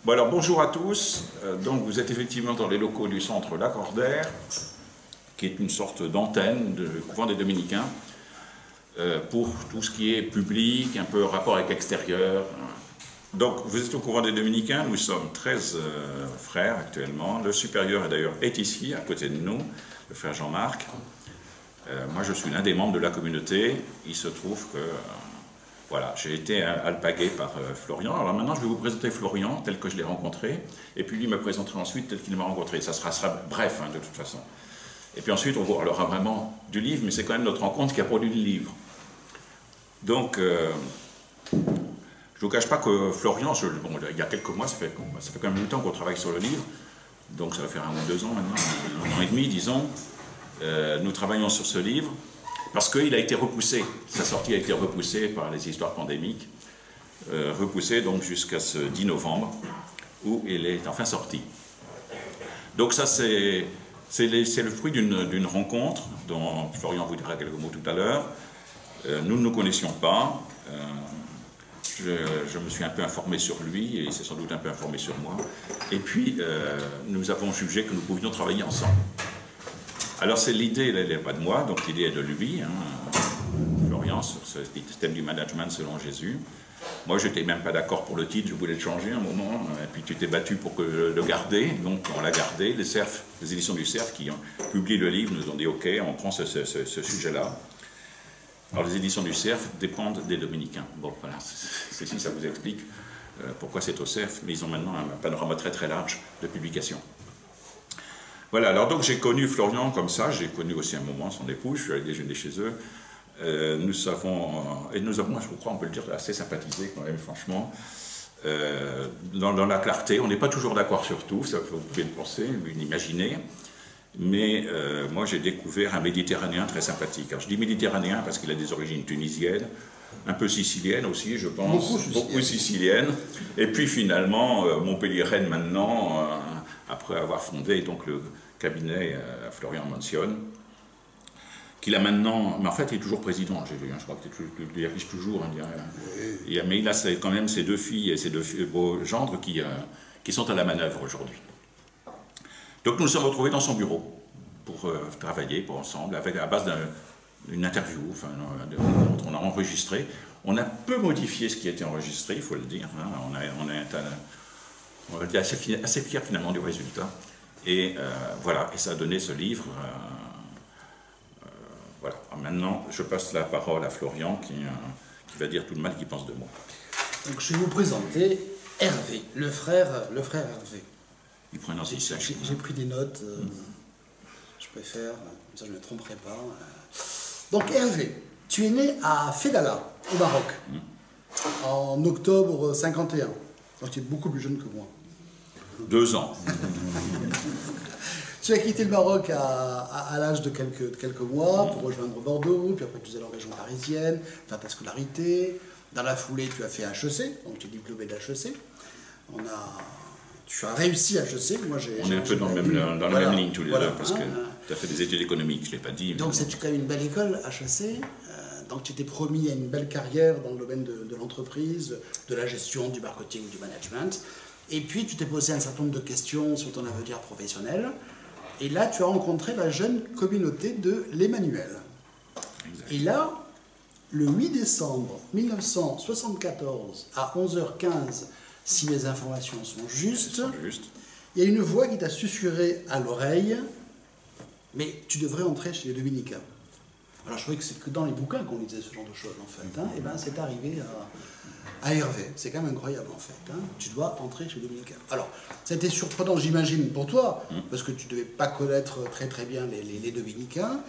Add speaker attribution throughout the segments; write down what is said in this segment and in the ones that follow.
Speaker 1: Bon alors bonjour à tous, donc vous êtes effectivement dans les locaux du centre Lacordaire, qui est une sorte d'antenne du couvent des Dominicains, pour tout ce qui est public, un peu rapport avec l'extérieur. Donc vous êtes au couvent des Dominicains, nous sommes 13 frères actuellement, le supérieur est ici, à côté de nous, le frère Jean-Marc. Moi je suis l'un des membres de la communauté, il se trouve que... Voilà, j'ai été alpagué par Florian. Alors maintenant, je vais vous présenter Florian tel que je l'ai rencontré, et puis lui me présentera ensuite tel qu'il m'a rencontré. Ça sera bref, hein, de toute façon. Et puis ensuite, on parlera vraiment du livre, mais c'est quand même notre rencontre qui a produit le livre. Donc, je ne vous cache pas que Florian, bon, il y a quelques mois, ça fait quand même longtemps qu'on travaille sur le livre, donc ça va faire 1 ou 2 ans maintenant, 1 an et demi, disons. Nous travaillons sur ce livre. Parce qu'il a été repoussé, sa sortie a été repoussée par les histoires pandémiques, repoussée donc jusqu'à ce 10 novembre, où il est enfin sorti. Donc ça c'est le fruit d'une rencontre, dont Florian vous dira quelques mots tout à l'heure. Nous ne nous connaissions pas, je me suis un peu informé sur lui, et il s'est sans doute un peu informé sur moi, et puis nous avons jugé que nous pouvions travailler ensemble. Alors l'idée, elle n'est pas de moi, donc l'idée est de lui, hein, Florian, sur ce thème du management selon Jésus. Moi, je n'étais même pas d'accord pour le titre, je voulais le changer un moment, et puis tu t'es battu pour le garder, donc on l'a gardé. Les éditions du Cerf qui ont publié le livre nous ont dit « Ok, on prend ce sujet-là ». Alors les éditions du Cerf dépendent des Dominicains. Bon, voilà, si ça vous explique pourquoi c'est au Cerf, mais ils ont maintenant un panorama très très large de publication. Voilà, alors donc j'ai connu Florian comme ça, j'ai connu aussi un moment son épouse, je suis allé déjeuner chez eux. Nous avons, je crois, on peut le dire, assez sympathisé quand même, franchement. Dans la clarté, on n'est pas toujours d'accord sur tout, ça vous pouvez le penser, l'imaginer. Mais moi j'ai découvert un Méditerranéen très sympathique. Alors je dis Méditerranéen parce qu'il a des origines tunisiennes, un peu siciliennes aussi, je pense, beaucoup siciliennes. Et puis finalement, Montpellier-Rennes maintenant, après avoir fondé donc le cabinet Florian mentionne, qu'il a maintenant, mais en fait il est toujours président, j'ai vu, je crois que tu diriges toujours, mais il a quand même ses 2 filles et ses 2 beaux gendres qui sont à la manœuvre aujourd'hui. Donc nous nous sommes retrouvés dans son bureau pour travailler ensemble, à base d'une interview, enfin, on a enregistré, on a peu modifié ce qui a été enregistré, il faut le dire, hein, on était assez fiers finalement du résultat. Et voilà, et ça a donné ce livre. Voilà. Alors maintenant, je passe la parole à Florian qui va dire tout le mal qu'il pense de moi.
Speaker 2: Donc je vais vous présenter Hervé, le frère Hervé.
Speaker 1: Il prend un sèche.
Speaker 2: J'ai pris des notes, je préfère, comme ça je ne me tromperai pas. Donc Hervé, tu es né à Fedala, au Maroc, en octobre 51. Donc tu es beaucoup plus jeune que moi.
Speaker 1: 2 ans.
Speaker 2: Tu as quitté le Maroc à l'âge de quelques mois pour rejoindre Bordeaux, puis après tu es allé en région parisienne, faire ta scolarité. Dans la foulée, tu as fait HEC, donc tu es diplômé de HEC. Tu as réussi à HEC.
Speaker 1: On est un peu dans la même ligne tous les deux, parce que tu as fait des études économiques, je ne l'ai pas dit.
Speaker 2: Donc c'est quand même une belle école, HEC. Donc tu t'es promis à une belle carrière dans le domaine de l'entreprise, de la gestion, du marketing, du management. Et puis tu t'es posé un certain nombre de questions sur ton avenir professionnel. Et là, tu as rencontré la jeune communauté de l'Emmanuel. Et là, le 8 décembre 1974, à 11h15, si mes informations sont justes, il y a une voix qui t'a susurré à l'oreille, mais tu devrais entrer chez les Dominicains. Alors je trouvais que c'est que dans les bouquins qu'on lisait ce genre de choses en fait. Hein. Et bien c'est arrivé à Hervé. C'est quand même incroyable en fait. Hein. Tu dois entrer chez les Dominicains. Alors c'était surprenant j'imagine pour toi, parce que tu ne devais pas connaître très très bien les Dominicains,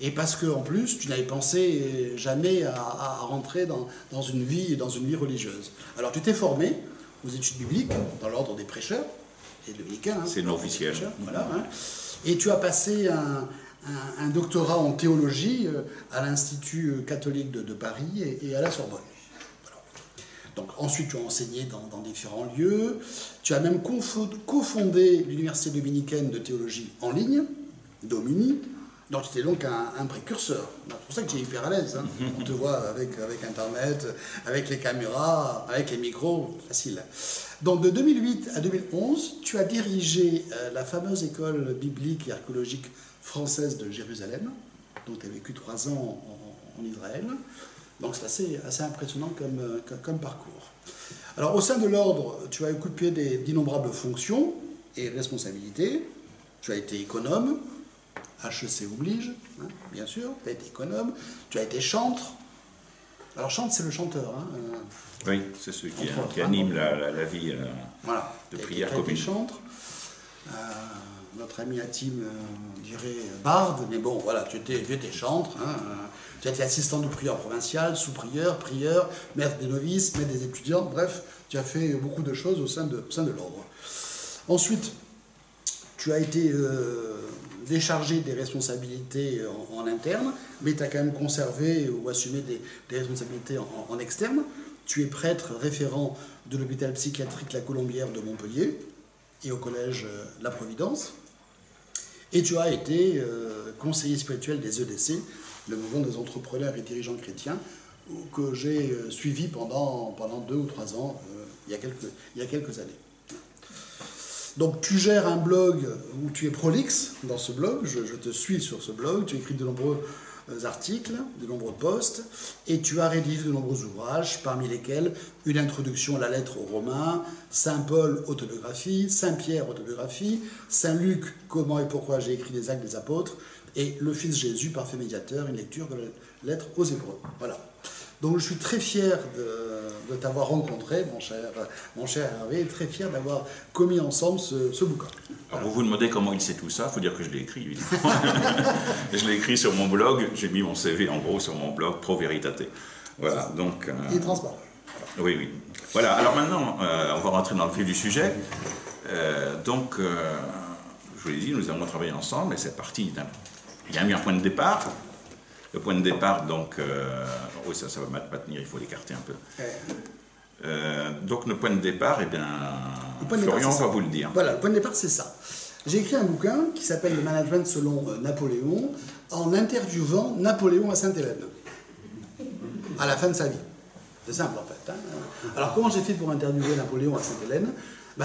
Speaker 2: et parce que en plus tu n'avais pensé jamais à rentrer dans une vie religieuse. Alors tu t'es formé aux études bibliques dans l'ordre des prêcheurs, les Dominicains. Hein,
Speaker 1: c'est non officiel.
Speaker 2: Voilà, hein. Et tu as passé un doctorat en théologie à l'Institut catholique de Paris et à la Sorbonne. Voilà. Donc ensuite tu as enseigné dans différents lieux, tu as même cofondé l'Université dominicaine de théologie en ligne, Domini, Donc tu étais donc un précurseur. C'est pour ça que tu es hyper à l'aise. Hein. On te voit avec Internet, avec les caméras, avec les micros, facile. Donc de 2008 à 2011, tu as dirigé la fameuse école biblique et archéologique française de Jérusalem. Donc tu as vécu 3 ans en Israël. Donc c'est assez impressionnant comme parcours. Alors au sein de l'ordre, tu as occupé d'innombrables fonctions et responsabilités. Tu as été économe. HEC oblige, hein, bien sûr, tu as été économe, tu as été chantre. Alors chantre, c'est le chanteur. Hein,
Speaker 1: oui, c'est celui qui anime la vie
Speaker 2: voilà.
Speaker 1: De prière
Speaker 2: commune. Tu as été chantre. Notre ami Hatim dirait barde, mais bon, voilà, tu étais chantre. Hein, tu as été assistant du prieur provincial, sous-prieur, prieur, maître des novices, maître des étudiants, bref, tu as fait beaucoup de choses au sein de l'ordre. Ensuite, tu as été déchargé des responsabilités en interne, mais tu as quand même conservé ou assumé des responsabilités en externe. Tu es prêtre référent de l'hôpital psychiatrique La Colombière de Montpellier et au collège La Providence. Et tu as été conseiller spirituel des EDC, le mouvement des entrepreneurs et dirigeants chrétiens, que j'ai suivi pendant 2 ou 3 ans, il y a quelques années. Donc tu gères un blog où tu es prolixe dans ce blog, je te suis sur ce blog, tu écris de nombreux articles, de nombreux posts, et tu as rédigé de nombreux ouvrages, parmi lesquels une introduction à la lettre aux Romains, Saint Paul, autobiographie, Saint Pierre, autobiographie, Saint Luc, comment et pourquoi j'ai écrit les actes des apôtres, et le Fils Jésus, parfait médiateur, une lecture de la lettre aux Hébreux. Voilà. Donc je suis très fier de t'avoir rencontré, mon cher Hervé, et très fier d'avoir commis ensemble ce bouquin.
Speaker 1: Alors vous vous demandez comment il sait tout ça, il faut dire que je l'ai écrit, évidemment. Je l'ai écrit sur mon blog, j'ai mis mon CV en gros sur mon blog Pro Veritate. Voilà, donc...
Speaker 2: Il est transparent.
Speaker 1: Oui, oui. Voilà, alors maintenant, on va rentrer dans le vif du sujet. Donc, je vous l'ai dit, nous avons travaillé ensemble, et c'est parti il y a eu un point de départ. Le point de départ, donc, oui, ça va pas tenir, il faut l'écarter un peu. Donc, le point de départ, eh bien, Florian va vous le dire.
Speaker 2: Voilà, le point de départ, c'est ça. J'ai écrit un bouquin qui s'appelle « Le management selon Napoléon » en interviewant Napoléon à Sainte-Hélène, à la fin de sa vie. C'est simple, en fait. Hein. Alors, comment j'ai fait pour interviewer Napoléon à Sainte-Hélène?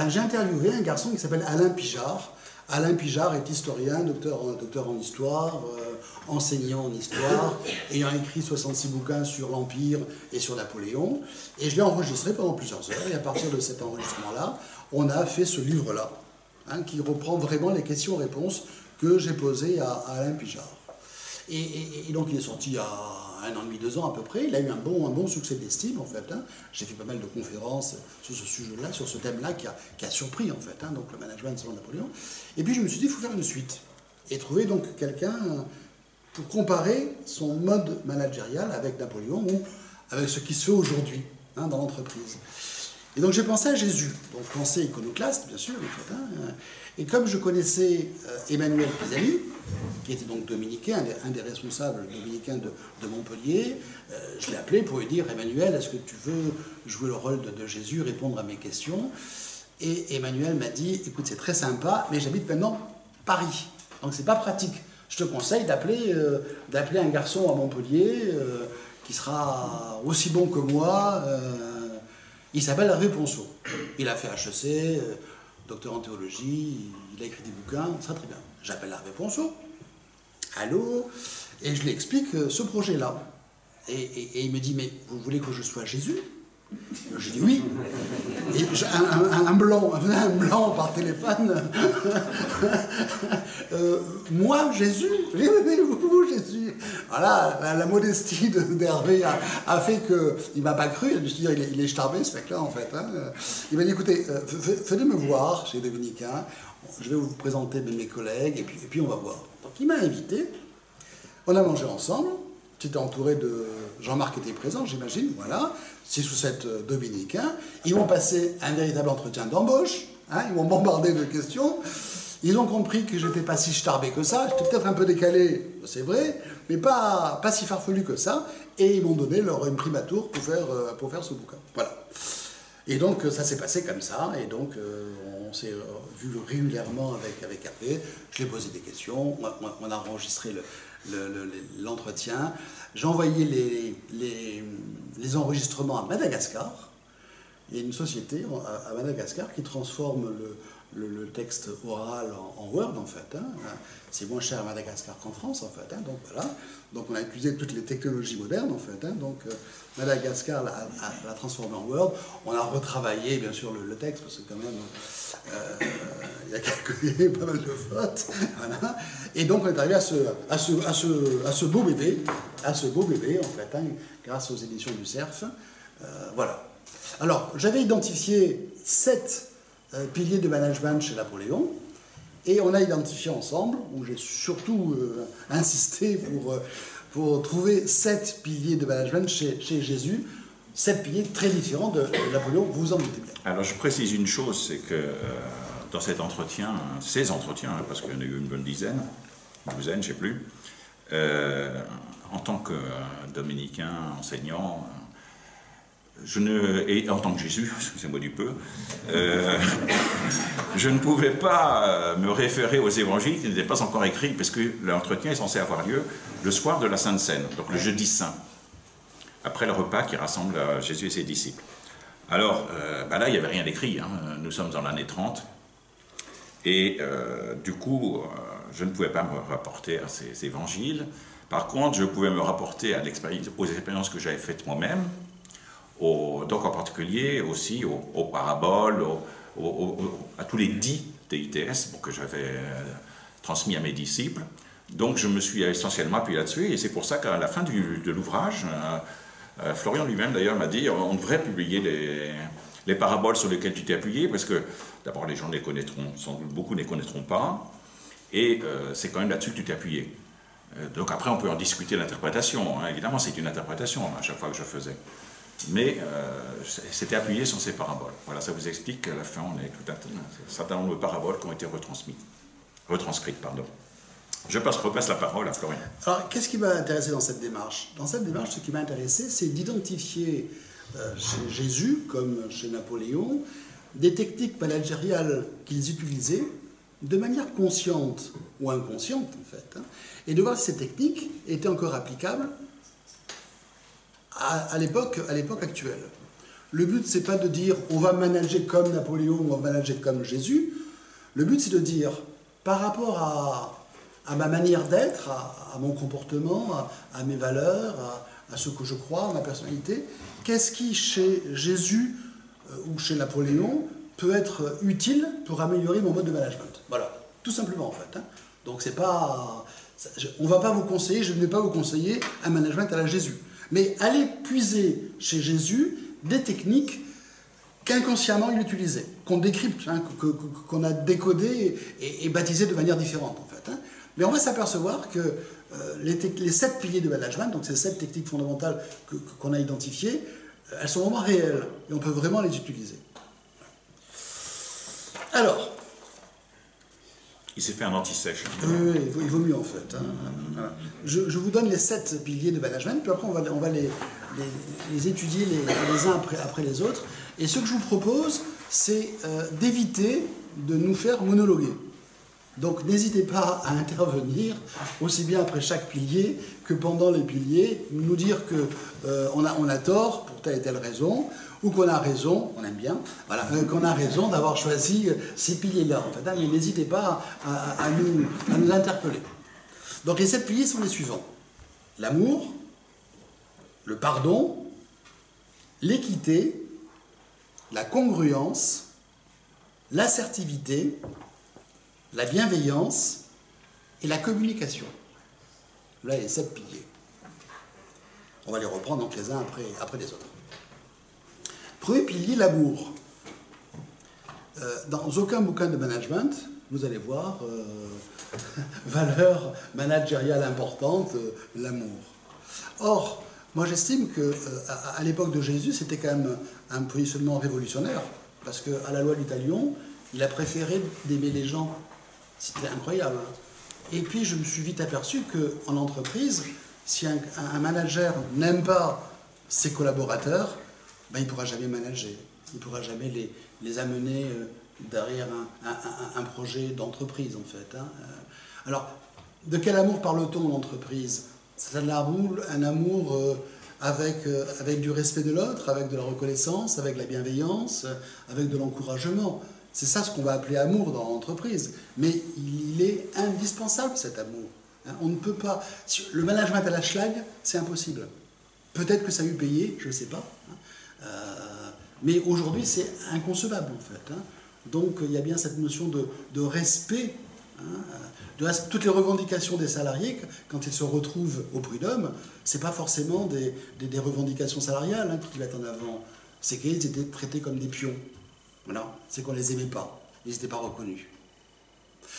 Speaker 2: J'ai interviewé un garçon qui s'appelle Alain Pigeard. Alain Pigeard est historien, docteur en histoire, enseignant en histoire, ayant écrit 66 bouquins sur l'Empire et sur Napoléon. Et je l'ai enregistré pendant plusieurs heures. Et à partir de cet enregistrement-là, on a fait ce livre-là, hein, qui reprend vraiment les questions-réponses que j'ai posées à Alain Pigeard. Et donc il est sorti il y a 1 an et demi, 2 ans à peu près. Il a eu un bon succès d'estime en fait. Hein. J'ai fait pas mal de conférences sur ce sujet-là, sur ce thème-là qui a surpris en fait. Hein, donc le management selon Napoléon. Et puis je me suis dit il faut faire une suite et trouver donc quelqu'un pour comparer son mode managérial avec Napoléon ou avec ce qui se fait aujourd'hui hein, dans l'entreprise. Et donc j'ai pensé à Jésus, donc pensée iconoclaste bien sûr, en fait, hein. Et comme je connaissais Emmanuel Pisani, qui était donc dominicain, un des responsables dominicains de Montpellier, je l'ai appelé pour lui dire « Emmanuel, est-ce que tu veux jouer le rôle de Jésus, répondre à mes questions ?» Et Emmanuel m'a dit « Écoute, c'est très sympa, mais j'habite maintenant Paris, donc c'est pas pratique. Je te conseille d'appeler un garçon à Montpellier qui sera aussi bon que moi. Il s'appelle Hervé Ponceau. Il a fait HEC, docteur en théologie, il a écrit des bouquins, ça très bien. J'appelle Hervé Ponceau. Allô? Et je lui explique ce projet-là. Et il me dit, mais vous voulez que je sois Jésus? Je dis oui. Et un blanc par téléphone. Moi, Jésus? Oui, vous, Jésus. Voilà, la modestie d'Hervé a fait qu'il ne m'a pas cru. Je me suis dit, il est starbé ce mec-là, en fait. Hein. Il m'a dit, écoutez, venez me voir chez les Dominicains. Je vais vous présenter mes collègues et puis on va voir. Donc il m'a invité. On a mangé ensemble. J'étais entouré de... Jean-Marc était présent, j'imagine, voilà. 6 ou 7 dominicains. Ils m'ont passé un véritable entretien d'embauche. Hein, ils m'ont bombardé de questions. Ils ont compris que je n'étais pas si starbé que ça. J'étais peut-être un peu décalé, c'est vrai, mais pas si farfelu que ça. Et ils m'ont donné leur imprimatur pour faire ce bouquin. Voilà. Et donc ça s'est passé comme ça, et donc on s'est vu régulièrement avec Hervé, je lui ai posé des questions, on a enregistré l'entretien, j'ai envoyé les enregistrements à Madagascar. Il y a une société à Madagascar qui transforme le texte oral en Word, en fait. Hein. C'est moins cher à Madagascar qu'en France, en fait. Hein. Donc voilà. Donc on a utilisé toutes les technologies modernes, en fait. Hein. Donc Madagascar l'a transformé en Word. On a retravaillé, bien sûr, le texte, parce que quand même, il y a pas mal de fautes. Voilà. Et donc on est arrivé à ce beau bébé, en fait, hein, grâce aux éditions du Cerf. Voilà. Alors, j'avais identifié 7 piliers de management chez Napoléon, et on a identifié ensemble, où j'ai surtout insisté pour trouver 7 piliers de management chez Jésus, 7 piliers très différents de Napoléon, vous vous en doutez bien.
Speaker 1: Alors, je précise une chose, c'est que dans cet entretien, ces entretiens, parce qu'il y en a eu une bonne dizaine, une douzaine, je ne sais plus, en tant que dominicain, enseignant, et en tant que Jésus, excusez-moi du peu, je ne pouvais pas me référer aux évangiles qui n'étaient pas encore écrits, parce que l'entretien est censé avoir lieu le soir de la Sainte Seine, donc le jeudi saint, après le repas qui rassemble Jésus et ses disciples. Alors, là, il n'y avait rien d'écrit, hein. Nous sommes dans l'année 30, et du coup, je ne pouvais pas me rapporter à ces évangiles. Par contre, je pouvais me rapporter aux expériences que j'avais faites moi-même, donc en particulier aussi aux paraboles, à tous les 10 TITS que j'avais transmis à mes disciples. Donc je me suis essentiellement appuyé là-dessus, et c'est pour ça qu'à la fin de l'ouvrage, Florian lui-même d'ailleurs m'a dit on devrait publier les paraboles sur lesquelles tu t'es appuyé, parce que d'abord les gens les connaîtront, sans doute beaucoup ne les connaîtront pas, et c'est quand même là-dessus que tu t'es appuyé. Donc après on peut en discuter l'interprétation, hein. Évidemment c'est une interprétation à chaque fois que je faisais. Mais c'était appuyé sur ces paraboles. Voilà, ça vous explique qu'à la fin, on a tout un certain nombre de paraboles qui ont été retranscrites. Je repasse la parole à Florian.
Speaker 2: Alors, qu'est-ce qui m'a intéressé dans cette démarche? Dans cette démarche, ce qui m'a intéressé, c'est d'identifier chez Jésus, comme chez Napoléon, des techniques managériales qu'ils utilisaient de manière consciente ou inconsciente, en fait, hein, et de voir si ces techniques étaient encore applicables à l'époque actuelle. Le but, c'est pas de dire on va manager comme Napoléon ou on va manager comme Jésus. Le but, c'est de dire par rapport à ma manière d'être, à mon comportement, à mes valeurs, à ce que je crois, à ma personnalité, qu'est-ce qui, chez Jésus ou chez Napoléon, peut être utile pour améliorer mon mode de management. Voilà, tout simplement en fait. Hein. Donc c'est pas... On ne va pas vous conseiller, je ne vais pas vous conseiller un management à la Jésus. Mais allez puiser chez Jésus des techniques qu'inconsciemment il utilisait, qu'on décrypte, hein, qu'on a décodées et baptisées de manière différente en fait. Hein. Mais on va s'apercevoir que les 7 piliers de management, donc ces 7 techniques fondamentales qu'on a identifiées, elles sont vraiment réelles et on peut vraiment les utiliser. Alors,
Speaker 1: il s'est fait un anti-sèche.
Speaker 2: Oui, il vaut mieux en fait. Hein. Voilà. Je vous donne les 7 piliers de management, puis après on va les étudier les uns après les autres. Et ce que je vous propose, c'est d'éviter de nous faire monologuer. Donc n'hésitez pas à intervenir, aussi bien après chaque pilier que pendant les piliers, nous dire qu'on a tort pour telle et telle raison, ou qu'on a raison, on aime bien, voilà, qu'on a raison d'avoir choisi ces piliers-là. En fait, hein, mais n'hésitez pas à nous interpeller. Donc les 7 piliers sont les suivants. L'amour, le pardon, l'équité, la congruence, l'assertivité, la bienveillance et la communication. Là, il y a 7 piliers. On va les reprendre donc les uns après les autres. Premier pilier, l'amour. Dans aucun bouquin de management, vous allez voir valeur managériale importante, l'amour. Or, moi j'estime qu'à l'époque de Jésus, c'était quand même un positionnement révolutionnaire, parce qu'à la loi du talion, il a préféré d'aimer les gens. C'était incroyable. Et puis je me suis vite aperçu qu'en entreprise, si un manager n'aime pas ses collaborateurs, ben, il ne pourra jamais manager. Il ne pourra jamais les amener derrière un projet d'entreprise, en fait. Hein. Alors, de quel amour parle-t-on en entreprise? C'est un amour avec du respect de l'autre, avec de la reconnaissance, avec de la bienveillance, avec de l'encouragement. C'est ça ce qu'on va appeler amour dans l'entreprise. Mais il est indispensable, cet amour. Hein. On ne peut pas... Le management à la schlag, c'est impossible. Peut-être que ça a eu payé, je ne sais pas. Hein. Mais aujourd'hui, c'est inconcevable, en fait. Hein. Donc, il y a bien cette notion de respect. Hein. Toutes les revendications des salariés, quand ils se retrouvent au prud'homme, ce n'est pas forcément des revendications salariales hein, qui mettent en avant. C'est qu'ils étaient traités comme des pions. Voilà. C'est qu'on ne les aimait pas. Ils n'étaient pas reconnus.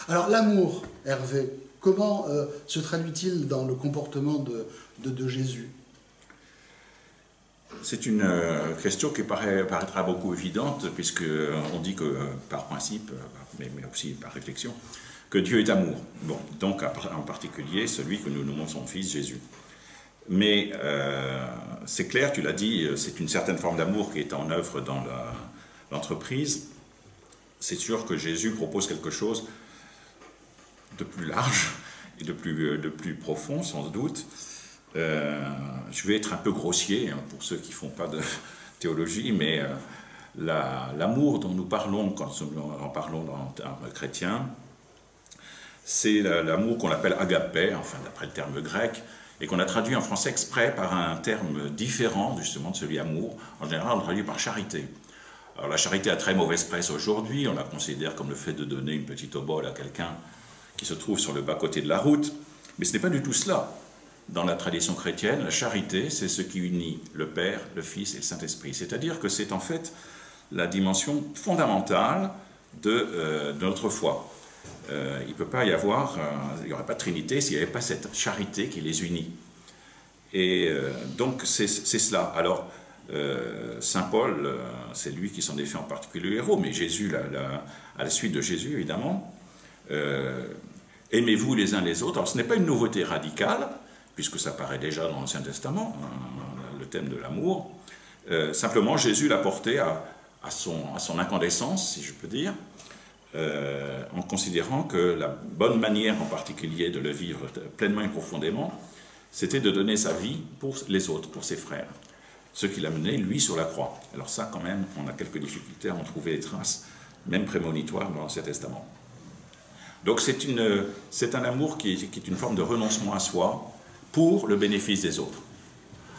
Speaker 2: Alors, l'amour, Hervé, comment se traduit-il dans le comportement de Jésus?
Speaker 1: C'est une question qui paraîtra beaucoup évidente, puisqu'on dit que par principe, mais aussi par réflexion, que Dieu est amour. Bon, donc en particulier celui que nous nommons son Fils Jésus. Mais c'est clair, tu l'as dit, c'est une certaine forme d'amour qui est en œuvre dans l'entreprise. C'est sûr que Jésus propose quelque chose de plus large et de plus profond, sans doute. Je vais être un peu grossier hein, pour ceux qui ne font pas de théologie, mais l'amour dont nous parlons quand nous en parlons dans le terme chrétien, c'est l'amour qu'on appelle agapé, enfin d'après le terme grec, et qu'on a traduit en français exprès par un terme différent justement de celui amour. En général, on le traduit par charité. Alors la charité a très mauvaise presse aujourd'hui, on la considère comme le fait de donner une petite obole à quelqu'un qui se trouve sur le bas-côté de la route, mais ce n'est pas du tout cela. Dans la tradition chrétienne, la charité, c'est ce qui unit le Père, le Fils et le Saint-Esprit. C'est-à-dire que c'est en fait la dimension fondamentale de notre foi. Il ne peut pas y avoir, il n'y aurait pas de Trinité s'il n'y avait pas cette charité qui les unit. Et donc c'est cela. Alors, Saint Paul, c'est lui qui s'en est fait en particulier le héros, mais Jésus, à la suite de Jésus, évidemment, aimez-vous les uns les autres. Alors ce n'est pas une nouveauté radicale, puisque ça paraît déjà dans l'Ancien Testament, le thème de l'amour. Simplement, Jésus l'a porté à son incandescence, si je peux dire, en considérant que la bonne manière en particulier de le vivre pleinement et profondément, c'était de donner sa vie pour les autres, pour ses frères. Ce qui l'a mené, lui, sur la croix. Alors ça, quand même, on a quelques difficultés à en trouver les traces, même prémonitoires dans l'Ancien Testament. Donc c'est un amour qui est une forme de renoncement à soi pour le bénéfice des autres.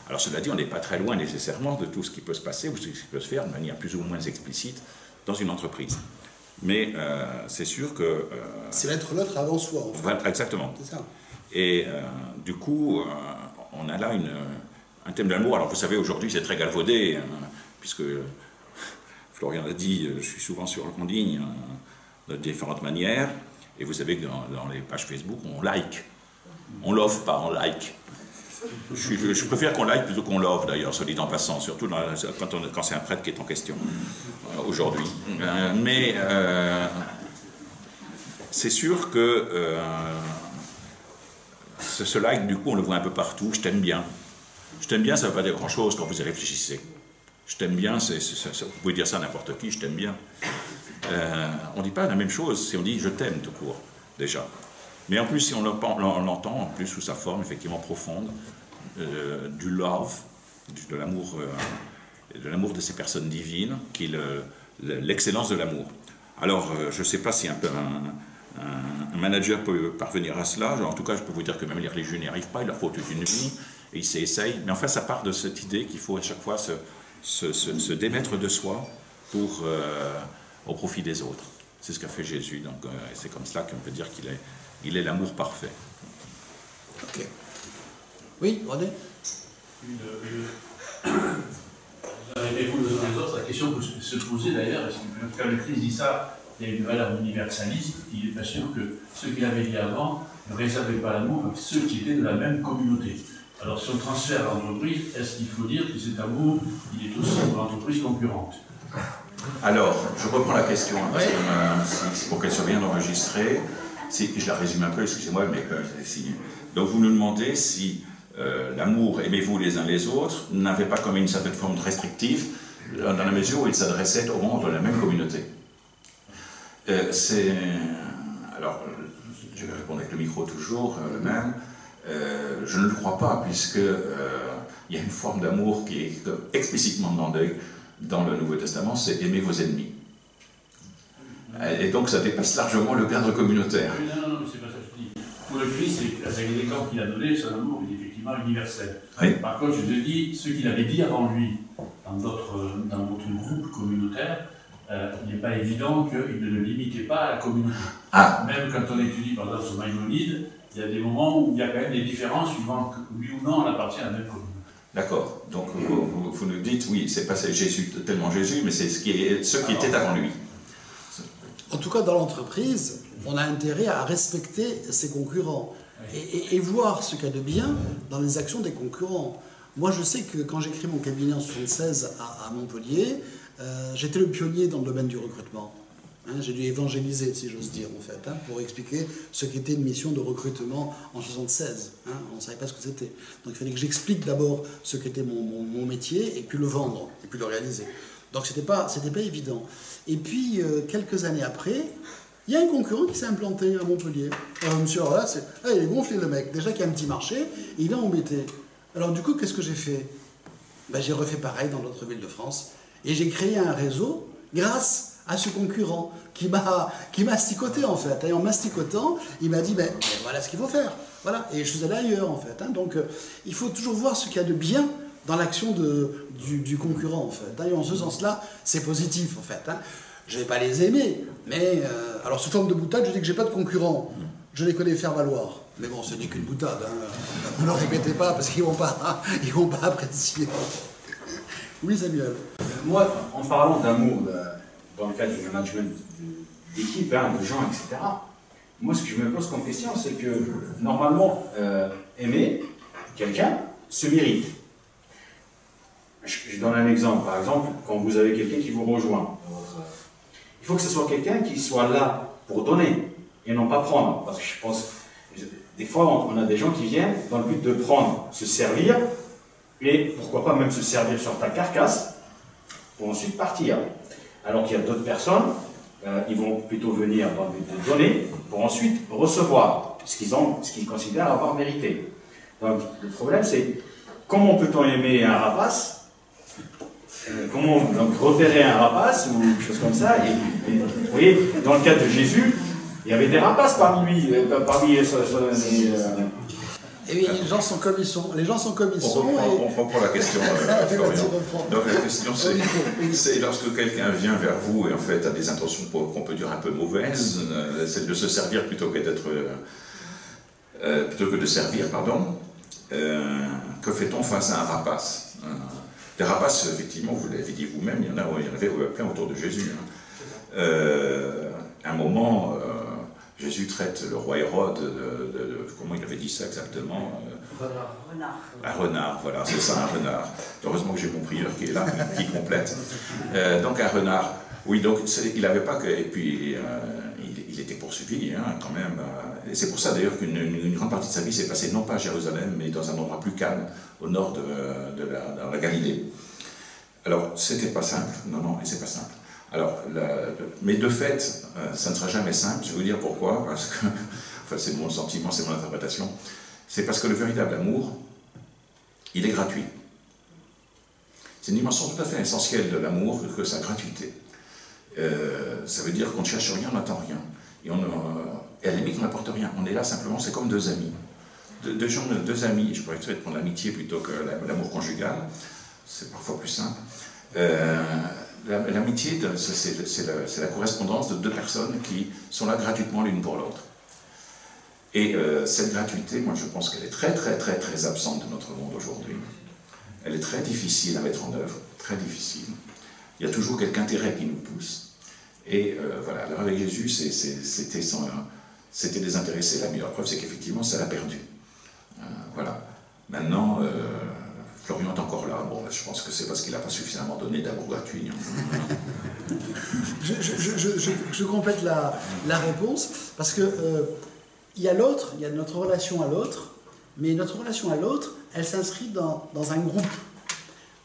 Speaker 1: Alors cela dit, on n'est pas très loin nécessairement de tout ce qui peut se passer ou ce qui peut se faire de manière plus ou moins explicite dans une entreprise. Mais c'est sûr que...
Speaker 2: c'est mettre l'autre avant soi, en fait.
Speaker 1: Voilà, exactement.
Speaker 2: C'est ça.
Speaker 1: Et du coup, on a là un thème d'amour. Alors vous savez, aujourd'hui c'est très galvaudé, puisque Florian l'a dit, je suis souvent sur en ligne de différentes manières. Et vous savez que dans les pages Facebook, on like. On love, pas on like. Je préfère qu'on like plutôt qu'on love, d'ailleurs, soit dit en passant, surtout quand c'est un prêtre qui est en question, aujourd'hui. Mais c'est sûr que ce like, du coup, on le voit un peu partout. Je t'aime bien. Je t'aime bien, ça ne veut pas dire grand-chose quand vous y réfléchissez. Je t'aime bien, vous pouvez dire ça à n'importe qui, je t'aime bien. On ne dit pas la même chose si on dit « je t'aime » tout court, déjà. Mais en plus, si on l'entend en plus sous sa forme effectivement profonde, du love, de l'amour de ces personnes divines, qui est l'excellence de l'amour. Alors, je ne sais pas si un manager peut parvenir à cela. En tout cas, je peux vous dire que même les religieux n'y arrivent pas, il leur faut toute une vie, et ils s'essayent. Mais enfin, ça part de cette idée qu'il faut à chaque fois se démettre de soi pour... au profit des autres. C'est ce qu'a fait Jésus, donc c'est comme cela qu'on peut dire qu'il est l'amour parfait.
Speaker 2: Ok. Oui, René?
Speaker 3: Aimez-vous les uns les autres, la question peut se poser d'ailleurs, est-ce que quand le Christ dit ça, il y a une valeur universaliste, il est pas sûr que ceux qu'il avait dit avant ne réservaient pas l'amour à ceux qui étaient de la même communauté. Alors si on transfère à l'entreprise, est-ce qu'il faut dire que cet amour, il est aussi pour l'entreprise concurrente?
Speaker 1: Alors, je reprends la question, hein, pour qu'elle soit bien enregistrée. Je la résume un peu, excusez-moi, mais donc vous nous demandez si l'amour, aimez-vous les uns les autres, n'avait pas comme une certaine forme de restrictive dans la mesure où il s'adressait aux membres de la même communauté. Alors, je vais répondre avec le micro toujours, le même. Je ne le crois pas, puisque il y a une forme d'amour qui est explicitement demandée dans le Nouveau Testament, c'est aimer vos ennemis. Et donc ça dépasse largement le cadre communautaire.
Speaker 3: Non, c'est pas ça que je dis. Pour le Christ, avec les exemples qu'il a donnés, son amour est effectivement universel.
Speaker 1: Oui.
Speaker 3: Par contre, je te dis, ce qu'il avait dit avant lui, dans d'autres groupes communautaires, il n'est pas évident qu'il ne le limitait pas à la communauté.
Speaker 1: Ah.
Speaker 3: Même quand on étudie par exemple sur Maïmonide, il y a des moments où il y a quand même des différences suivant que oui ou non on appartient à la même communauté.
Speaker 1: D'accord. Donc vous nous dites, oui, c'est pas Jésus, tellement Jésus, mais c'est ce qui était avant lui.
Speaker 2: En tout cas, dans l'entreprise, on a intérêt à respecter ses concurrents et voir ce qu'il y a de bien dans les actions des concurrents. Moi, je sais que quand j'ai créé mon cabinet en 1976 à Montpellier, j'étais le pionnier dans le domaine du recrutement. J'ai dû évangéliser, si j'ose dire, en fait, pour expliquer ce qu'était une mission de recrutement en 1976. On ne savait pas ce que c'était. Donc il fallait que j'explique d'abord ce qu'était mon métier, et puis le vendre, et puis le réaliser. Donc c'était pas évident. Et puis, quelques années après, il y a un concurrent qui s'est implanté à Montpellier. Monsieur, alors là, il est gonflé le mec. Déjà qu'il y a un petit marché, et il est embêté. Alors du coup, qu'est-ce que j'ai fait? J'ai refait pareil dans d'autres villes de France, et j'ai créé un réseau grâce à ce concurrent qui m'a sticoté en fait. Et en masticotant, il m'a dit voilà ce qu'il faut faire. Voilà. Et je suis allé ailleurs en fait. Donc il faut toujours voir ce qu'il y a de bien dans l'action du concurrent en fait. Et en ce sens-là, c'est positif en fait. Je ne vais pas les aimer, mais alors sous forme de boutade, je dis que j'ai pas de concurrents. Je les connais faire valoir. Mais bon, ce n'est qu'une boutade. Ne le répétez pas parce qu'ils vont pas apprécier. Oui, Samuel.
Speaker 4: Moi, en parlant d'amour dans le cadre du management d'équipe, de gens, etc., moi, ce que je me pose comme question, c'est que normalement, aimer quelqu'un se mérite. Je donne un exemple. Par exemple, quand vous avez quelqu'un qui vous rejoint, il faut que ce soit quelqu'un qui soit là pour donner et non pas prendre. Parce que je pense, des fois, on a des gens qui viennent dans le but de prendre, se servir, et pourquoi pas même se servir sur ta carcasse, pour ensuite partir. Alors qu'il y a d'autres personnes, ils vont plutôt venir dans le but de donner, pour ensuite recevoir ce qu'ils considèrent avoir mérité. Donc le problème c'est, comment peut-on aimer un rapace? Comment donc repérer un rapace ou quelque chose comme ça vous voyez, dans le cas de Jésus, il y avait des rapaces parmi lui,
Speaker 2: Et oui, les gens sont comme ils sont. Les gens sont comme ils sont.
Speaker 1: On reprend la question, Florian. Donc la question c'est lorsque quelqu'un vient vers vous et en fait a des intentions qu'on peut dire un peu mauvaises, c'est de se servir plutôt que de servir, pardon. Que fait-on face à un rapace? Des rapaces, effectivement, vous l'avez dit vous-même, il y en avait plein autour de Jésus. À un moment, Jésus traite le roi Hérode comment il avait dit ça exactement?
Speaker 5: Renard.
Speaker 1: Un renard, voilà, c'est ça, un renard. Heureusement que j'ai mon prieur qui est là, qui complète. Donc un renard, oui, donc il n'avait pas que... Et puis, il était poursuivi, quand même. Et c'est pour ça, d'ailleurs, qu'une grande partie de sa vie s'est passée, non pas à Jérusalem, mais dans un endroit plus calme, au nord de la Galilée. Alors, c'était pas simple, non, et c'est pas simple. Alors, mais de fait, ça ne sera jamais simple, je vais vous dire pourquoi, parce que, enfin c'est mon sentiment, c'est mon interprétation, c'est parce que le véritable amour, il est gratuit. C'est une dimension tout à fait essentielle de l'amour que sa gratuité. Ça veut dire qu'on ne cherche rien, on n'attend rien. Et à la limite, on n'apporte rien. On est là simplement, c'est comme deux amis. Deux amis, je pourrais prendre l'amitié plutôt que l'amour conjugal, c'est parfois plus simple. L'amitié, c'est la correspondance de deux personnes qui sont là gratuitement l'une pour l'autre. Et cette gratuité, moi je pense qu'elle est très très très très absente de notre monde aujourd'hui. Elle est très difficile à mettre en œuvre, très difficile. Il y a toujours quelque intérêt qui nous pousse. Et voilà, alors avec Jésus, c'était désintéressé. La meilleure preuve, c'est qu'effectivement, ça l'a perdu. Voilà. Maintenant, Florian est encore là. Bon, je pense que c'est parce qu'il n'a pas suffisamment donné d'amour gratuit.
Speaker 2: Je complète la réponse, parce que il y a l'autre, il y a notre relation à l'autre, mais notre relation à l'autre, elle s'inscrit dans un groupe.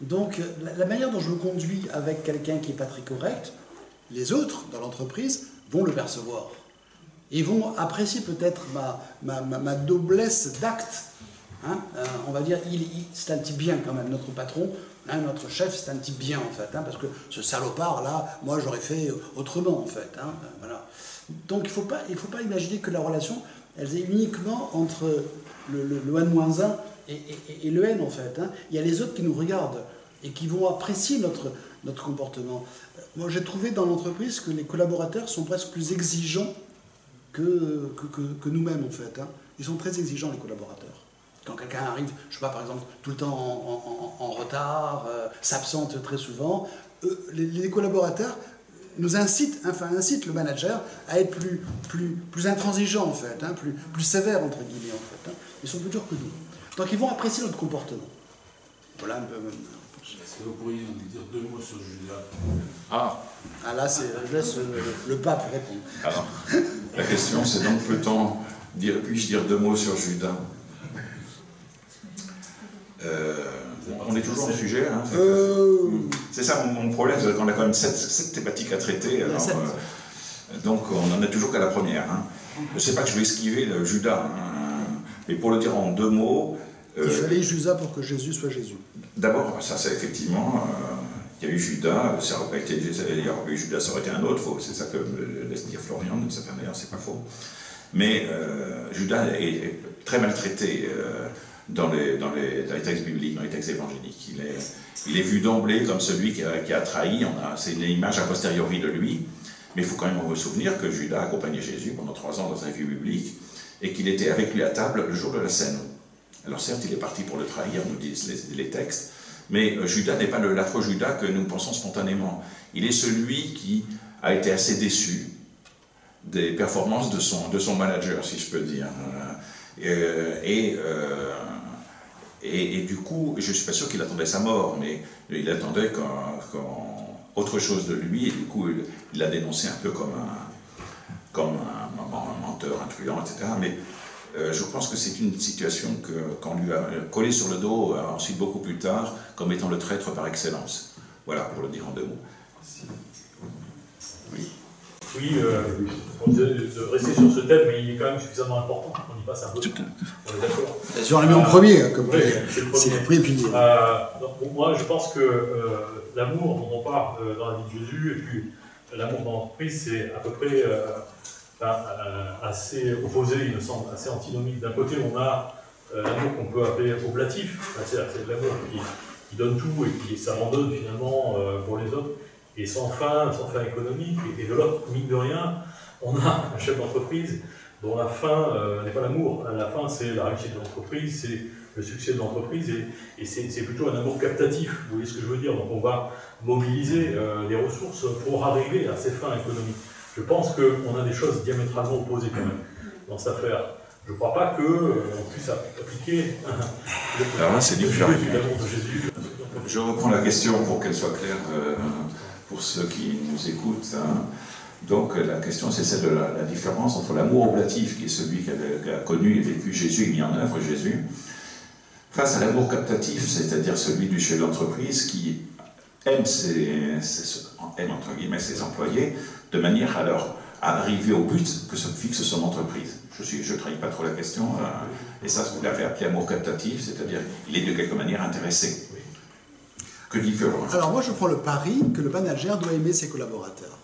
Speaker 2: Donc la manière dont je me conduis avec quelqu'un qui n'est pas très correct, les autres dans l'entreprise vont le percevoir. Ils vont apprécier peut-être ma noblesse d'acte. Hein, on va dire, c'est un type bien quand même, notre patron, hein, notre chef, c'est un type bien en fait, hein, parce que ce salopard là, moi j'aurais fait autrement en fait. Hein, voilà. Donc il ne faut pas imaginer que la relation, elle est uniquement entre le N-1 et le N en fait. Hein. Il y a les autres qui nous regardent et qui vont apprécier notre comportement. Moi j'ai trouvé dans l'entreprise que les collaborateurs sont presque plus exigeants que nous-mêmes en fait. Hein. Ils sont très exigeants les collaborateurs. Quand quelqu'un arrive, je sais pas, par exemple, tout le temps en retard, s'absente très souvent, les collaborateurs nous incitent le manager à être plus intransigeant en fait, hein, plus sévère entre guillemets en fait. Hein. Ils sont plus durs que nous. Donc ils vont apprécier notre comportement. Voilà un peu.
Speaker 3: Est-ce que vous pourriez nous dire 2 mots sur Judas?
Speaker 1: Ah
Speaker 2: là, je laisse le pape répondre.
Speaker 1: Alors, la question c'est donc, puis-je dire 2 mots sur Judas? On est toujours au sujet. Hein, c'est ça mon problème, c'est qu'on a quand même 7 thématiques à traiter. Alors, donc on n'en est toujours qu'à la première. Hein. Je ne sais pas que je vais esquiver le Judas, hein, mais pour le dire en 2 mots...
Speaker 2: il fallait Judas pour que Jésus soit Jésus.
Speaker 1: D'abord, ça c'est effectivement... il y a eu Judas, ça n'aurait pas été Judas, ça aurait été un autre, c'est ça que me laisse dire Florian, d'une certaine manière, c'est pas faux. Mais Judas est très maltraité dans les textes bibliques, dans les textes évangéliques. Il est vu d'emblée comme celui qui a trahi. C'est une image a posteriori de lui. Mais il faut quand même se souvenir que Judas accompagnait Jésus pendant 3 ans dans sa vie biblique et qu'il était avec lui à table le jour de la scène. Alors certes, il est parti pour le trahir, nous disent les textes, mais Judas n'est pas l'affreux Judas que nous pensons spontanément. Il est celui qui a été assez déçu des performances de son manager, si je peux dire. Et du coup, je ne suis pas sûr qu'il attendait sa mort, mais il attendait autre chose de lui, et du coup, il l'a dénoncé un peu comme un menteur, un truand, etc. Mais je pense que c'est une situation qu'on lui a collé sur le dos, ensuite beaucoup plus tard, comme étant le traître par excellence. Voilà, pour le dire en 2 mots. Oui.
Speaker 5: Oui, on disait de rester sur ce thème, mais il est quand même suffisamment important. On y passe un peu. On est d'accord.
Speaker 2: Bien sûr, on l'a mis en premier, comme
Speaker 5: oui,
Speaker 2: c'est le premier pilier.
Speaker 5: Donc, moi, je pense que l'amour dont on parle dans la vie de Jésus, et puis l'amour dans l'entreprise, c'est à peu près assez opposé, il me semble, assez antinomique. D'un côté, on a l'amour qu'on peut appeler oblatif, c'est l'amour qui donne tout et qui s'abandonne finalement pour les autres, et sans fin économique. Et de l'autre, mine de rien, on a un chef d'entreprise dont la fin n'est pas l'amour. La fin, c'est la réussite de l'entreprise, c'est le succès de l'entreprise, et c'est plutôt un amour captatif, vous voyez ce que je veux dire. Donc on va mobiliser les ressources pour arriver à ces fins économiques. Je pense qu'on a des choses diamétralement opposées quand même dans cette affaire. Je ne crois pas qu'on puisse appliquer l'amour de Jésus.
Speaker 1: Je reprends la question pour qu'elle soit claire pour ceux qui nous écoutent. Hein. Donc la question, c'est celle de la différence entre l'amour oblatif, qui est celui qu'a connu et vécu Jésus et mis en œuvre Jésus, face à l'amour captatif, c'est-à-dire celui du chef d'entreprise qui aime entre guillemets ses employés, de manière à arriver au but que se fixe son entreprise. Je ne trahis pas trop la question, et ça, vous l'avez appelé amour captatif, c'est-à-dire il est de quelque manière intéressé. Que différent.
Speaker 2: Alors moi, je prends le pari que le manager doit aimer ses collaborateurs.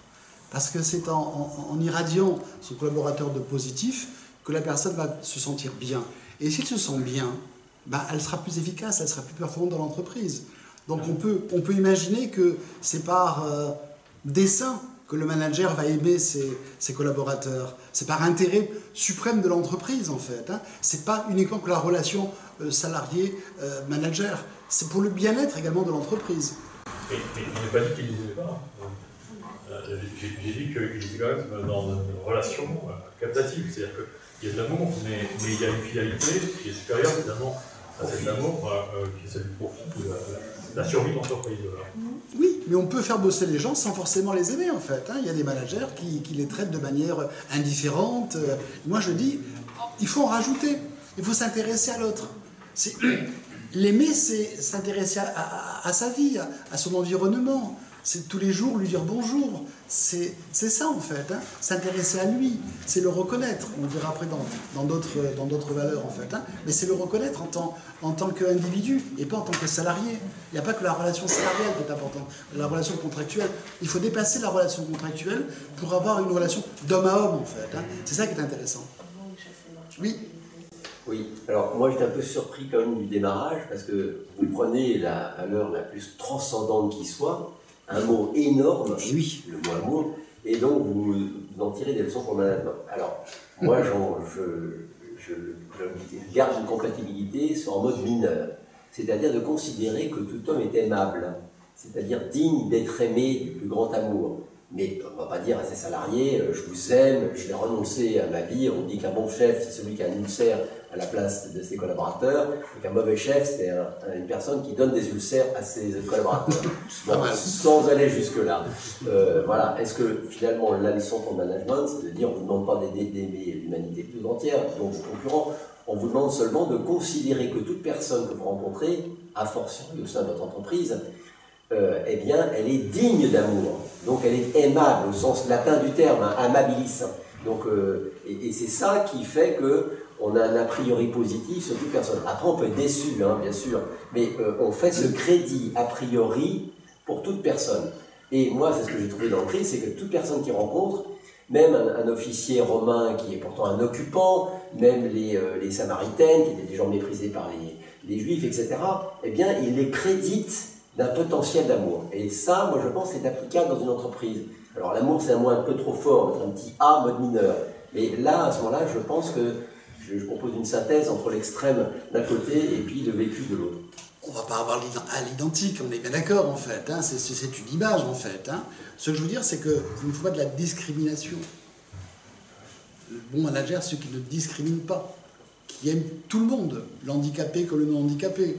Speaker 2: Parce que c'est en irradiant son collaborateur de positif que la personne va se sentir bien. Et s'il se sent bien, elle sera plus efficace, elle sera plus performante dans l'entreprise. Donc on peut imaginer que c'est par dessein que le manager va aimer ses collaborateurs. C'est par intérêt suprême de l'entreprise, en fait. Hein. C'est pas uniquement que la relation salarié-manager. C'est pour le bien-être également de l'entreprise.
Speaker 5: Mais je n'ai pas dit qu'il ne les aimait pas. J'ai dit qu'il était quand même dans une relation captative. C'est-à-dire qu'il y a de l'amour, mais il y a une fidélité qui est supérieure, évidemment, à cet amour, qui est celle du profit, de la survie de l'entreprise.
Speaker 2: Oui, mais on peut faire bosser les gens sans forcément les aimer, en fait. Hein. Il y a des managers qui les traitent de manière… Moi, je dis, il faut en rajouter. Il faut s'intéresser à l'autre. L'aimer, c'est s'intéresser à sa vie, à son environnement. C'est tous les jours lui dire bonjour. C'est ça en fait, hein. S'intéresser à lui, c'est le reconnaître. On verra après dans d'autres valeurs en fait, hein. Mais c'est le reconnaître en tant qu'individu et pas en tant que salarié. Il n'y a pas que la relation salariale qui est importante, la relation contractuelle. Il faut dépasser la relation contractuelle pour avoir une relation d'homme à homme en fait, hein. C'est ça qui est intéressant. Oui.
Speaker 6: Oui, alors moi j'étais un peu surpris quand même du démarrage parce que vous prenez la valeur la plus transcendante qui soit, un mot énorme,
Speaker 2: Et oui.
Speaker 6: le mot amour, et donc vous en tirez des leçons pour le management. Alors, moi je garde une compatibilité sur en mode mineur, c'est-à-dire de considérer que tout homme est aimable, c'est-à-dire digne d'être aimé du plus grand amour. Mais on ne va pas dire à ses salariés, je vous aime, je vais renoncer à ma vie. On dit qu'un bon chef, c'est celui qui a un ulcère à la place de ses collaborateurs, et qu'un mauvais chef, c'est une personne qui donne des ulcères à ses collaborateurs. Bon, sans aller jusque-là. Voilà. Est-ce que finalement, la leçon pour le management, c'est de dire, on ne vous demande pas d'aimer l'humanité plus entière, donc vos concurrents, on vous demande seulement de considérer que toute personne que vous rencontrez, a fortiori au sein de votre entreprise, eh bien, elle est digne d'amour. Donc, elle est aimable au sens latin du terme, hein, amabilis. Donc, et c'est ça qui fait qu'on a un a priori positif sur toute personne. Après, on peut être déçu, hein, bien sûr, mais on fait ce crédit a priori pour toute personne. Et moi, c'est ce que j'ai trouvé dans le CRI, c'est que toute personne qui rencontre, même un officier romain qui est pourtant un occupant, même les Samaritaines, qui étaient des gens méprisés par les Juifs, etc., eh bien, il les crédite d'un potentiel d'amour. Et ça, moi je pense, c'est applicable dans une entreprise. Alors l'amour, c'est un mot un peu trop fort, mettre un petit A mode mineur. Mais là, à ce moment-là, je pense que je propose une synthèse entre l'extrême d'un côté et puis le vécu de l'autre.
Speaker 2: On ne va pas avoir à l'identique, on est bien d'accord en fait, hein. C'est une image en fait, hein. Ce que je veux dire, c'est qu'il ne faut pas de la discrimination. Le bon manager, c'est ceux qui ne discriminent pas, qui aiment tout le monde, l'handicapé comme le non-handicapé,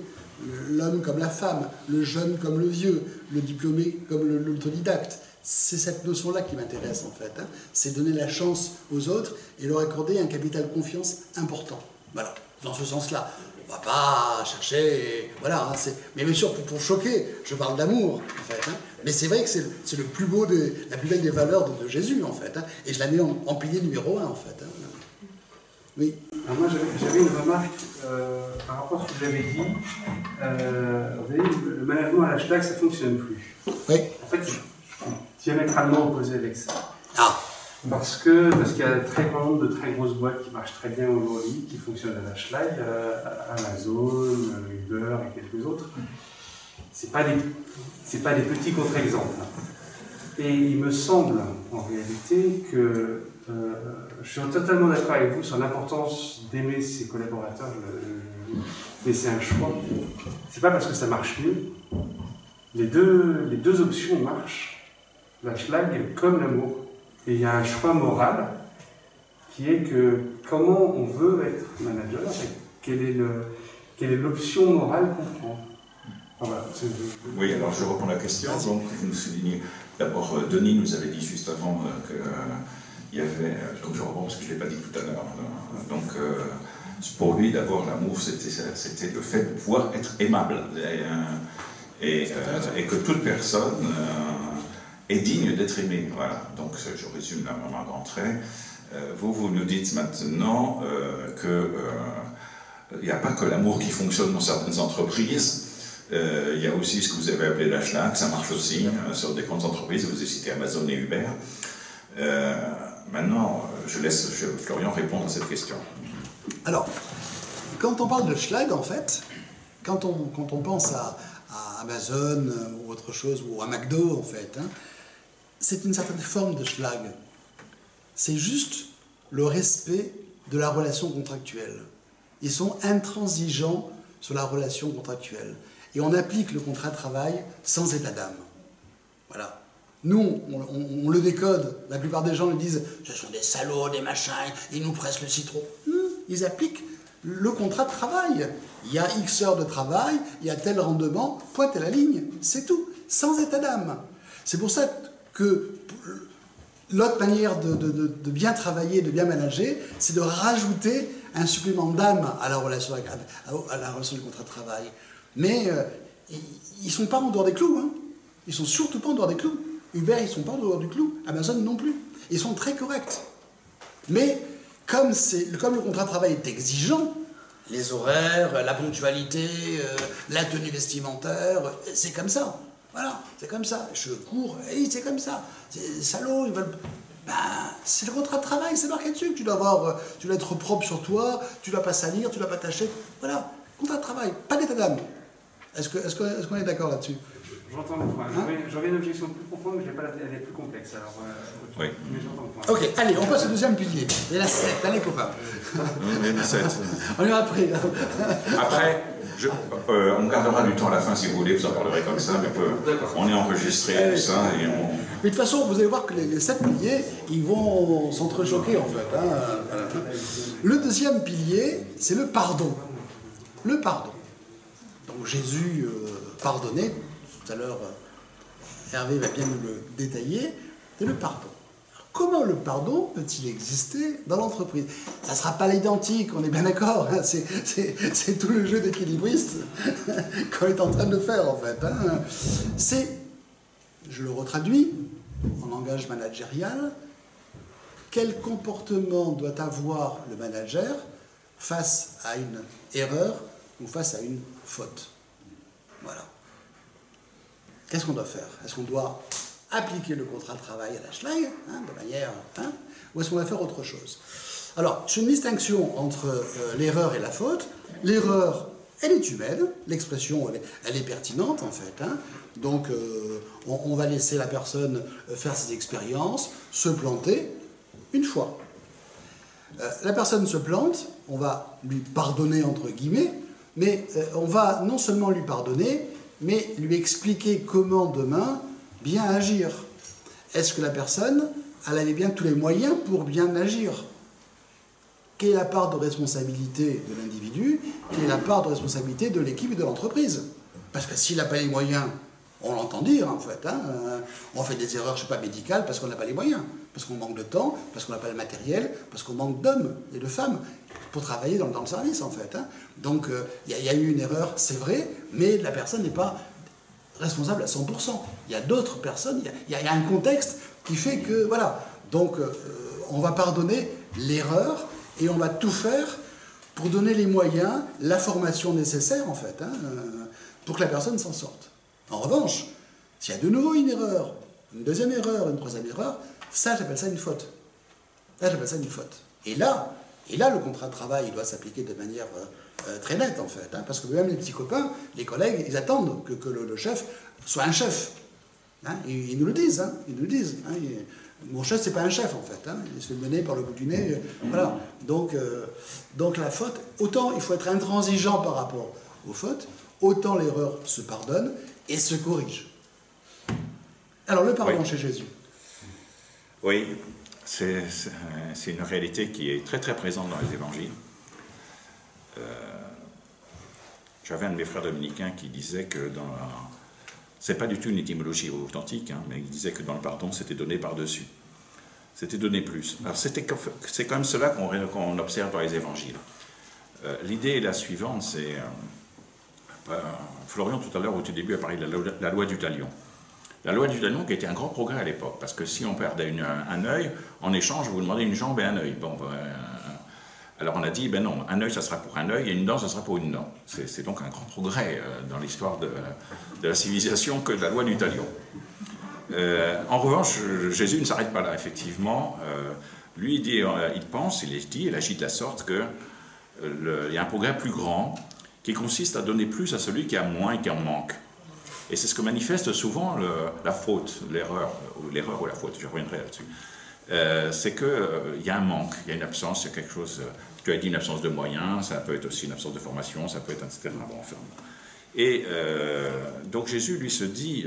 Speaker 2: l'homme comme la femme, le jeune comme le vieux, le diplômé comme l'autodidacte. C'est cette notion-là qui m'intéresse en fait, hein. C'est donner la chance aux autres et leur accorder un capital confiance important. Voilà, dans ce sens-là. On ne va pas chercher, voilà, hein, mais bien sûr pour choquer, je parle d'amour en fait, hein. Mais c'est vrai que c'est le plus beau, la plus belle des valeurs de Jésus en fait, hein. Et je la mets en pilier numéro 1 en fait, hein. Oui.
Speaker 7: Alors moi j'avais une remarque par rapport à ce que vous avez dit. Vous avez dit le management à l'hashtag ça ne fonctionne plus.
Speaker 2: Oui.
Speaker 7: En fait, je suis diamétralement opposé avec ça.
Speaker 2: Ah.
Speaker 7: Parce qu'il y a un très grand nombre de très grosses boîtes qui marchent très bien aujourd'hui, qui fonctionnent à l'hashtag, Amazon, Uber et quelques autres. C'est pas des petits contre-exemples. Et il me semble en réalité que je suis totalement d'accord avec vous sur l'importance d'aimer ses collaborateurs, mais c'est un choix. C'est pas parce que ça marche mieux. Les deux options marchent, l'hashtag comme l'amour. Et il y a un choix moral qui est que comment on veut être manager et quelle est l'option morale qu'on prend. Voilà,
Speaker 1: oui, alors je reprends la question. Donc, vous nous soulignez, d'abord, Denis nous avait dit juste avant qu'il y avait, donc je reprends parce que je ne l'ai pas dit tout à l'heure, donc pour lui, d'abord, l'amour, c'était le fait de pouvoir être aimable et que toute personne est digne d'être aimée. Voilà, donc je résume la main d'entrée. Vous nous dites maintenant qu'il n'y a pas que l'amour qui fonctionne dans certaines entreprises. Il y a aussi ce que vous avez appelé l'hashtag, ça marche aussi sur des grandes entreprises, vous avez cité Amazon et Uber. Maintenant, je laisse Florian répondre à cette question.
Speaker 2: Alors, quand on parle de schlag, en fait, quand on pense à Amazon ou autre chose, ou à McDo, en fait, hein, c'est une certaine forme de schlag. C'est juste le respect de la relation contractuelle. Ils sont intransigeants sur la relation contractuelle. Et on applique le contrat de travail sans état d'âme. Voilà. Nous, on le décode. La plupart des gens le disent « ce sont des salauds, des machins, ils nous pressent le citron ». Ils appliquent le contrat de travail. Il y a X heures de travail, il y a tel rendement, pointe à la ligne, c'est tout, sans état d'âme. C'est pour ça que l'autre manière de bien travailler, de bien manager, c'est de rajouter un supplément d'âme à la relation du contrat de travail. Mais ils ne sont pas en dehors des clous. Hein. Ils ne sont surtout pas en dehors des clous. Uber, ils ne sont pas en dehors du clou. Amazon non plus. Ils sont très corrects. Mais comme le contrat de travail est exigeant, les horaires, la ponctualité, la tenue vestimentaire, c'est comme ça. Voilà, c'est comme ça. Je cours, et c'est comme ça. Les salauds, ils veulent... Ben, c'est le contrat de travail, c'est marqué dessus. Tu dois être propre sur toi, tu ne dois pas salir, tu ne dois pas tâcher. Voilà, contrat de travail, pas d'état d'âme. Est-ce qu'on est d'accord là-dessus?
Speaker 7: J'entends le point. J'aurais une objection plus profonde, mais elle est plus complexe. Alors,
Speaker 1: oui.
Speaker 7: Mais j'entends le point.
Speaker 2: Ok, allez, on passe au deuxième pilier. Il y en a 7, allez copains.
Speaker 1: Il y en a 7.
Speaker 2: On ira après.
Speaker 1: Après, on gardera du temps à la fin si vous voulez, vous en parlerez comme ça, mais on est enregistré, tout ça. Et
Speaker 2: mais de toute façon, vous allez voir que les 7 piliers, ils vont s'entrechoquer en fait. Hein. Le deuxième pilier, c'est le pardon. Le pardon. Donc Jésus pardonnait, tout à l'heure Hervé va bien nous le détailler, c'est le pardon. Alors, comment le pardon peut-il exister dans l'entreprise? Ça ne sera pas l'identique, on est bien d'accord, hein, c'est tout le jeu d'équilibriste qu'on est en train de faire en fait. Hein. C'est, je le retraduis en langage managérial, quel comportement doit avoir le manager face à une erreur ou face à une faute. Voilà. Qu'est-ce qu'on doit faire? Est-ce qu'on doit appliquer le contrat de travail à la Schleich, hein, de manière... Hein, ou est-ce qu'on va faire autre chose? Alors, je fais une distinction entre l'erreur et la faute. L'erreur, elle est humaine. L'expression, elle est pertinente, en fait. Hein. Donc, on va laisser la personne faire ses expériences, se planter une fois. La personne se plante, on va lui pardonner, entre guillemets, mais on va non seulement lui pardonner, mais lui expliquer comment demain bien agir. Est-ce que la personne, elle avait bien tous les moyens pour bien agir? Quelle est la part de responsabilité de l'individu? Quelle est la part de responsabilité de l'équipe et de l'entreprise? Parce que s'il n'a pas les moyens, on l'entend dire en fait, hein, on fait des erreurs, je ne sais pas, médicales parce qu'on n'a pas les moyens, parce qu'on manque de temps, parce qu'on n'a pas le matériel, parce qu'on manque d'hommes et de femmes pour travailler dans le service en fait. Hein. Donc il y a eu une erreur, c'est vrai, mais la personne n'est pas responsable à 100%. Il y a d'autres personnes, il y a un contexte qui fait que, voilà, donc on va pardonner l'erreur et on va tout faire pour donner les moyens, la formation nécessaire en fait, hein, pour que la personne s'en sorte. En revanche, s'il y a de nouveau une erreur, une deuxième erreur, une troisième erreur, ça j'appelle ça une faute. Là j'appelle ça une faute. Et là, le contrat de travail il doit s'appliquer de manière très nette en fait, hein, parce que même les petits copains, les collègues, ils attendent que le chef soit un chef. Hein, ils nous le disent, hein, ils nous le disent. Hein, mon chef c'est pas un chef en fait, hein, il se fait mener par le bout du nez, voilà. Donc la faute, autant il faut être intransigeant par rapport aux fautes, autant l'erreur se pardonne et se corrige. Alors le pardon chez Jésus.
Speaker 1: Oui, c'est une réalité qui est très très présente dans les évangiles. J'avais un de mes frères dominicains qui disait que c'est pas du tout une étymologie authentique, hein, mais il disait que dans le pardon c'était donné par-dessus. C'était donné plus. Alors c'est quand même cela qu'on observe dans les évangiles. L'idée est la suivante, c'est... Florian, tout à l'heure, au tout début, a parlé de la loi du talion. La loi du talion qui était un grand progrès à l'époque, parce que si on perdait un œil, en échange, vous demandez une jambe et un œil. Bon, alors on a dit, ben non, un œil, ça sera pour un œil, et une dent, ça sera pour une dent. C'est donc un grand progrès dans l'histoire de la civilisation que de la loi du talion. En revanche, Jésus ne s'arrête pas là, effectivement. Lui, il pense, il agit de la sorte qu'il y a un progrès plus grand, qui consiste à donner plus à celui qui a moins et qui en manque. Et c'est ce que manifeste souvent la faute, l'erreur ou la faute, je reviendrai là-dessus. C'est qu'il y a un manque, il y a une absence, il y a quelque chose, tu as dit une absence de moyens, ça peut être aussi une absence de formation, ça peut être etc. Bon, enfin. Et donc Jésus, lui, se dit,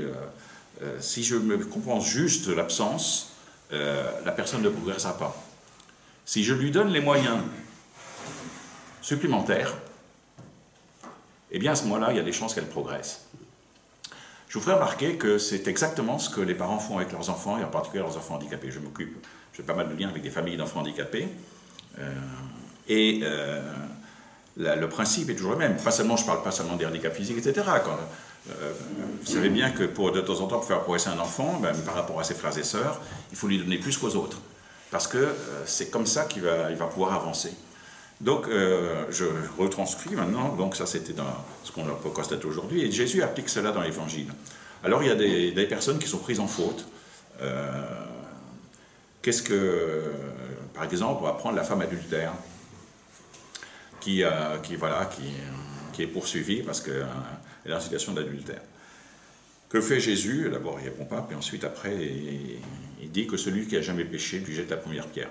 Speaker 1: si je me compense juste l'absence, la personne ne progressera pas. Si je lui donne les moyens supplémentaires, eh bien à ce moment-là, il y a des chances qu'elle progresse. Je je vous ferai remarquer que c'est exactement ce que les parents font avec leurs enfants, et en particulier leurs enfants handicapés. Je m'occupe, j'ai pas mal de liens avec des familles d'enfants handicapés, le principe est toujours le même. Pas seulement, je ne parle pas seulement des handicaps physiques, etc. Vous savez bien que de temps en temps, pour faire progresser un enfant, ben, par rapport à ses frères et sœurs, il faut lui donner plus qu'aux autres. Parce que c'est comme ça qu'il va pouvoir avancer. Donc, je retranscris maintenant, donc ça c'était dans ce qu'on peut constater aujourd'hui, et Jésus applique cela dans l'Évangile. Alors, il y a des personnes qui sont prises en faute. Par exemple, on va prendre la femme adultère, qui est poursuivie parce qu'elle est en situation d'adultère. Que fait Jésus? D'abord, il ne répond pas, puis ensuite, après, il dit que celui qui n'a jamais péché lui jette la première pierre.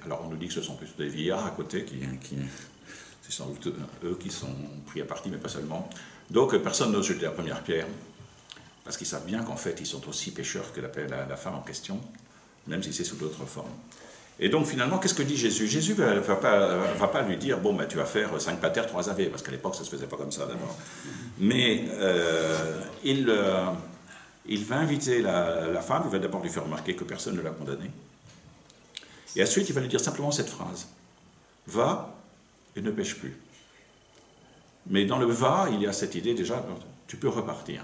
Speaker 1: Alors, on nous dit que ce sont plutôt des vieillards à côté, c'est sans doute eux qui sont pris à partie, mais pas seulement. Donc, personne n'ose jeter la première pierre, parce qu'ils savent bien qu'en fait, ils sont aussi pécheurs que la femme en question, même si c'est sous d'autres formes. Et donc finalement, qu'est-ce que dit Jésus? Jésus ne va pas lui dire, bon, ben, tu vas faire 5 pater, 3 ave, parce qu'à l'époque, ça ne se faisait pas comme ça d'abord. Mais il va inviter la femme, il va d'abord lui faire remarquer que personne ne l'a condamnée. Et ensuite, il va lui dire simplement cette phrase, va et ne pêche plus. Mais dans le va, il y a cette idée déjà, tu peux repartir.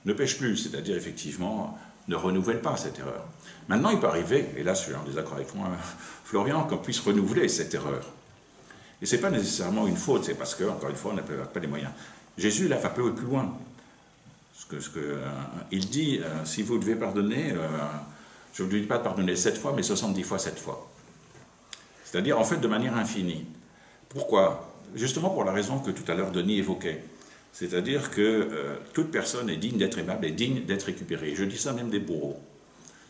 Speaker 1: Ne pêche plus, c'est-à-dire effectivement, ne renouvelle pas cette erreur. Maintenant, il peut arriver, et là je suis en désaccord avec moi, Florian, qu'on puisse renouveler cette erreur. Et ce n'est pas nécessairement une faute, c'est parce que, encore une fois, on n'a pas les moyens. Jésus, là, va peu plus loin. Il dit, si vous devez pardonner, je ne vous dis pas de pardonner 7 fois, mais 70 fois 7 fois. C'est-à-dire, en fait, de manière infinie. Pourquoi? Justement pour la raison que tout à l'heure Denis évoquait. C'est-à-dire que toute personne est digne d'être aimable et digne d'être récupérée. Je dis ça même des bourreaux.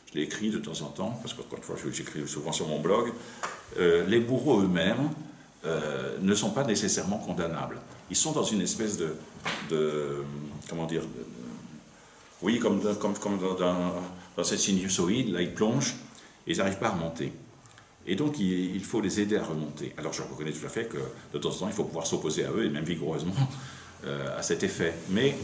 Speaker 1: Je l'ai écrit de temps en temps, parce qu'encore une fois, j'écris souvent sur mon blog. Les bourreaux eux-mêmes ne sont pas nécessairement condamnables. Ils sont dans une espèce comment dire, oui, comme dans cette sinusoïde, là, ils plongent et ils n'arrivent pas à remonter. Et donc, il faut les aider à remonter. Alors, je reconnais tout à fait que, de temps en temps, il faut pouvoir s'opposer à eux, et même vigoureusement, à cet effet. Mais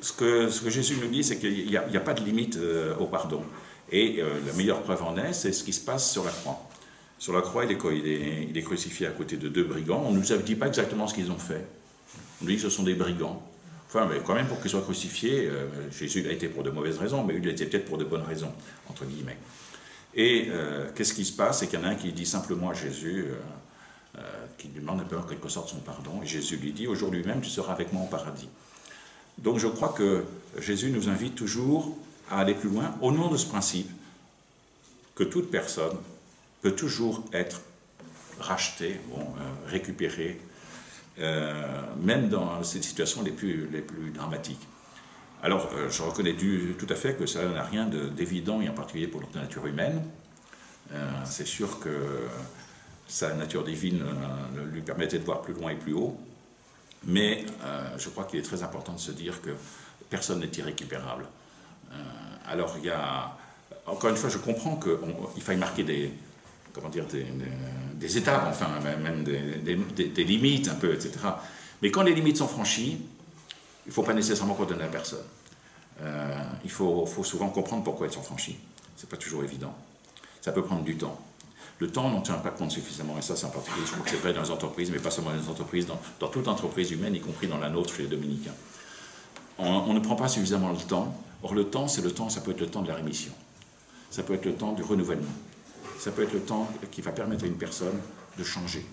Speaker 1: ce que Jésus nous dit, c'est qu'il n'y a pas de limite au pardon. Et la meilleure preuve en est, c'est ce qui se passe sur la croix. Sur la croix, il est crucifié à côté de 2 brigands. On ne nous dit pas exactement ce qu'ils ont fait. On nous dit que ce sont des brigands. Enfin, mais quand même, pour qu'ils soient crucifiés, Jésus a été pour de mauvaises raisons, mais il a été peut-être pour de bonnes raisons, entre guillemets. Et qu'est-ce qui se passe? C'est qu'il y en a un qui dit simplement à Jésus, qui lui demande un peu en quelque sorte son pardon, et Jésus lui dit, aujourd'hui même, tu seras avec moi au paradis. Donc je crois que Jésus nous invite toujours à aller plus loin, au nom de ce principe, que toute personne peut toujours être rachetée, récupérée, même dans ces situations les plus dramatiques. Alors, je reconnais tout à fait que ça n'a rien d'évident, et en particulier pour notre nature humaine. C'est sûr que sa nature divine lui permettait de voir plus loin et plus haut, mais je crois qu'il est très important de se dire que personne n'est irrécupérable. Alors, il y a... Encore une fois, je comprends qu'il faille marquer des étapes, enfin, même des limites un peu, etc. Mais quand les limites sont franchies, il ne faut pas nécessairement condamner la personne. Il faut souvent comprendre pourquoi elles sont franchies. Ce n'est pas toujours évident. Ça peut prendre du temps. Le temps, on n'en tient pas compte suffisamment, et ça, c'est en particulier, je crois que c'est vrai dans les entreprises, mais pas seulement dans les entreprises, dans toute entreprise humaine, y compris dans la nôtre, chez les Dominicains. On ne prend pas suffisamment le temps. Or, le temps, ça peut être le temps de la rémission. Ça peut être le temps du renouvellement. Ça peut être le temps qui va permettre à une personne de changer.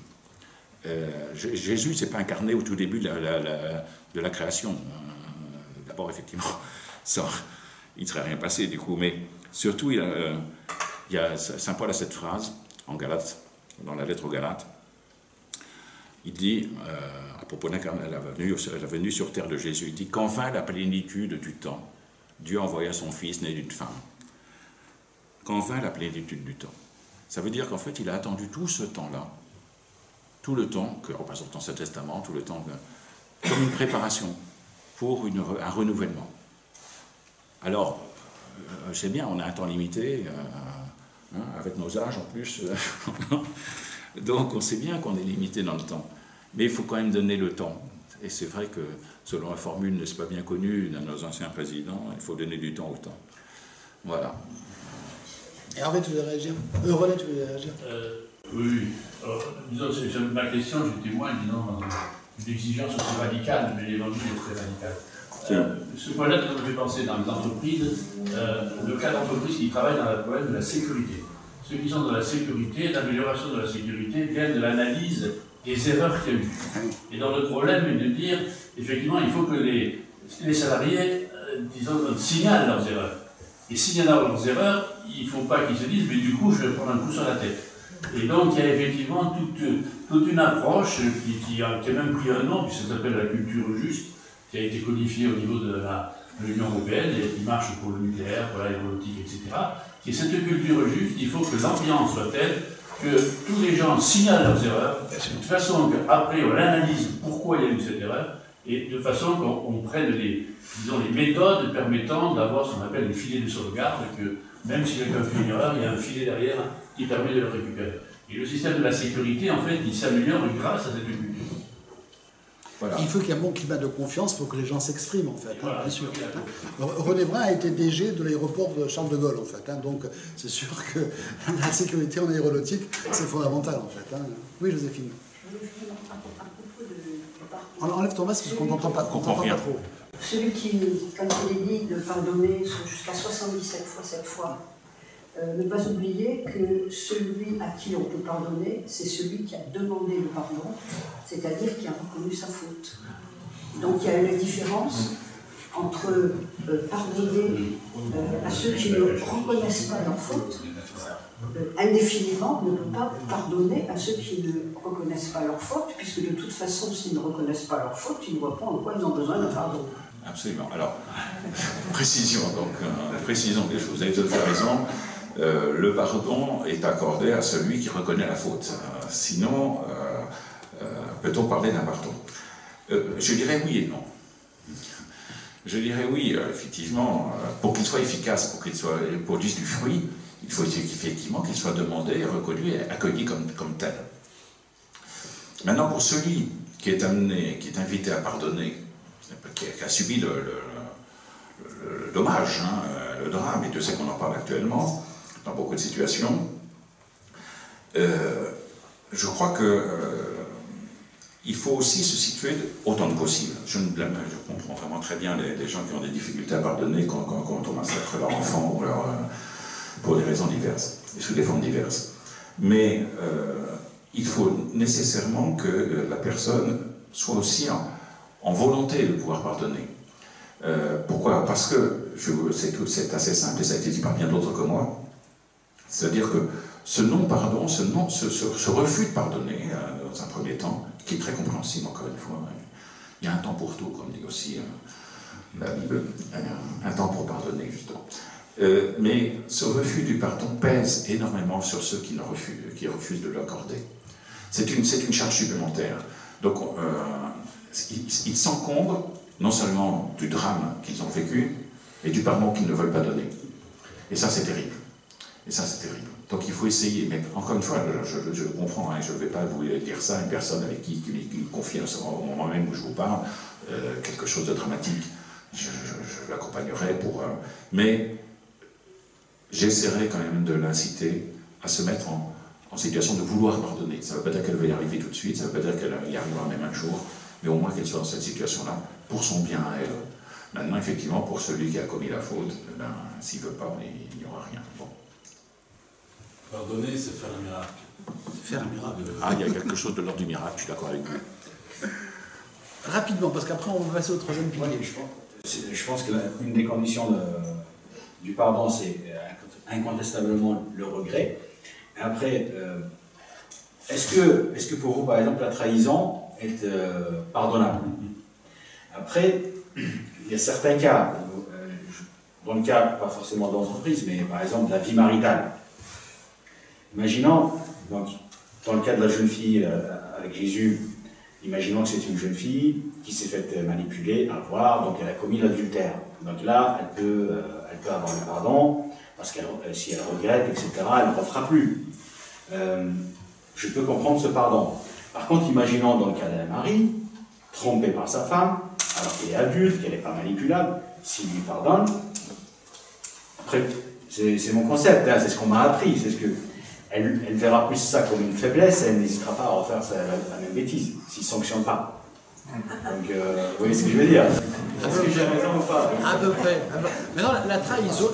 Speaker 1: Jésus ne s'est pas incarné au tout début de la création. D'abord, effectivement, il ne serait rien passé du coup, mais surtout, Saint Paul a cette phrase en Galates, dans la lettre aux Galates. Il dit, à propos de la venue sur terre de Jésus, il dit « Quand vint la plénitude du temps, Dieu envoya son Fils né d'une femme. » Quand vint la plénitude du temps. Ça veut dire qu'en fait, il a attendu tout ce temps-là, tout le temps que représente l'Ancien Testament, tout le temps comme une préparation pour un renouvellement. Alors, je sais bien, on a un temps limité, avec nos âges en plus, donc on sait bien qu'on est limité dans le temps, mais il faut quand même donner le temps. Et c'est vrai que, selon la formule, n'est-ce pas bien connue, d'un de nos anciens présidents, il faut donner du temps au temps. Voilà.
Speaker 2: Et Hervé, tu voulais réagir René, tu voulais réagir
Speaker 3: Oui. Alors, disons, ma question, j'étais moins, disons, dans une exigence aussi radicale, mais l'évangile est très radical. Ce point-là nous fait penser dans les entreprises, le cas d'entreprises qui travaillent dans le problème de la sécurité. Ceux qui sont dans la sécurité, l'amélioration de la sécurité viennent de l'analyse des erreurs qu'il y a eu. Et dans le problème est de dire, effectivement, il faut que les salariés, disons, signalent leurs erreurs. Et signalant leurs erreurs, il ne faut pas qu'ils se disent, mais du coup, je vais prendre un coup sur la tête. Et donc, il y a effectivement toute une approche qui a même pris un nom, puisque ça s'appelle la culture juste, qui a été codifiée au niveau de l'Union européenne et qui marche pour le nucléaire, pour l'aéronautique, etc. Et cette culture juste, il faut que l'ambiance soit telle que tous les gens signalent leurs erreurs, de façon qu'après on analyse pourquoi il y a eu cette erreur, et de façon qu'on prenne les méthodes permettant d'avoir ce qu'on appelle les filets de sauvegarde, que même si quelqu'un fait une erreur, il y a un filet derrière qui permet de le récupérer. Et le système de la sécurité, en fait, il s'améliore grâce à cette culture.
Speaker 1: Voilà.
Speaker 2: Il faut qu'il y ait un bon climat de confiance pour que les gens s'expriment, en fait,
Speaker 3: Voilà,
Speaker 2: bien sûr. René Brun a été DG de l'aéroport de Charles de Gaulle, en fait. Donc, c'est sûr que la sécurité en aéronautique, c'est fondamental, en fait. Oui, Joséphine.
Speaker 8: Je voulais finir à propos du parcours.
Speaker 2: Enlève ton masque parce qu'on t'entend pas, pas trop.
Speaker 8: Celui qui, comme il est dit, de pardonner jusqu'à 77 fois cette fois, ne pas oublier que celui à qui on peut pardonner, c'est celui qui a demandé le pardon, c'est-à-dire qui a reconnu sa faute. Donc il y a une différence entre pardonner à ceux qui ne reconnaissent pas leur faute, indéfiniment, on ne peut pas pardonner à ceux qui ne reconnaissent pas leur faute, puisque de toute façon, s'ils ne reconnaissent pas leur faute, ils ne voient pas en quoi ils ont besoin de pardon.
Speaker 1: Absolument. Alors, précisons des choses. Vous avez tout à fait raison. Le pardon est accordé à celui qui reconnaît la faute. Sinon, peut-on parler d'un pardon? Je dirais oui et non. Je dirais oui, effectivement, pour qu'il soit efficace, pour qu'il produise du fruit, il faut effectivement qu'il soit demandé, reconnu et accueilli comme tel. Maintenant, pour celui qui est amené, qui est invité à pardonner, qui a subi le dommage, le drame, et Dieu sait qu'on en parle actuellement, dans beaucoup de situations, je crois que il faut aussi se situer autant que possible. Je comprends vraiment très bien les gens qui ont des difficultés à pardonner quand on massacre leur enfant ou pour des raisons diverses, et sous des formes diverses. Mais il faut nécessairement que la personne soit aussi en volonté de pouvoir pardonner. Pourquoi? Parce que c'est assez simple, et ça a été dit par bien d'autres que moi. C'est-à-dire que ce non-pardon, ce refus de pardonner, dans un premier temps, qui est très compréhensible, encore une fois, il y a un temps pour tout, comme dit aussi la Bible, un temps pour pardonner, justement. Mais ce refus du pardon pèse énormément sur ceux qui refusent de l'accorder. C'est une charge supplémentaire. Donc, ils s'encombrent non seulement du drame qu'ils ont vécu, mais du pardon qu'ils ne veulent pas donner. Et ça, c'est terrible. Donc il faut essayer, mais encore une fois, je comprends, je ne vais pas vous dire ça à une personne avec qui confie au moment même où je vous parle quelque chose de dramatique. Je l'accompagnerai pour... mais j'essaierai quand même de l'inciter à se mettre en situation de vouloir pardonner. Ça ne veut pas dire qu'elle va y arriver tout de suite, ça ne veut pas dire qu'elle y arrivera même un jour, mais au moins qu'elle soit dans cette situation-là, pour son bien à elle. Maintenant, effectivement, pour celui qui a commis la faute, s'il ne veut pas, il n'y aura rien. Bon.
Speaker 9: Pardonner, c'est faire un miracle.
Speaker 2: Faire un miracle.
Speaker 1: Ah, il y a quelque chose de l'ordre du miracle, je suis d'accord avec vous.
Speaker 2: Rapidement, parce qu'après on va passer au troisième pilier.
Speaker 4: Je pense qu'une des conditions du pardon, c'est incontestablement le regret. Après, est-ce que pour vous, par exemple, la trahison est pardonnable? Après, il y a certains cas, dans le cas, pas forcément d'entreprise, mais par exemple de la vie maritale. Imaginons, donc, dans le cas de la jeune fille avec Jésus, imaginons que c'est une jeune fille qui s'est faite manipuler, avoir, donc elle a commis l'adultère. Donc là, elle peut avoir le pardon, parce que si elle regrette, etc., elle ne refera plus. Je peux comprendre ce pardon. Par contre, imaginons dans le cas d'un mari, trompé par sa femme, alors qu'il est adulte, qu'elle n'est pas manipulable, s'il lui pardonne, après, c'est mon concept, hein, c'est ce qu'on m'a appris, c'est ce que elle verra plus ça comme une faiblesse, elle n'hésitera pas à refaire la même bêtise, s'il ne sanctionne pas. Donc, vous voyez ce que je veux dire? Est-ce que j'ai raison ou pas?
Speaker 2: À peu près. Maintenant, la trahison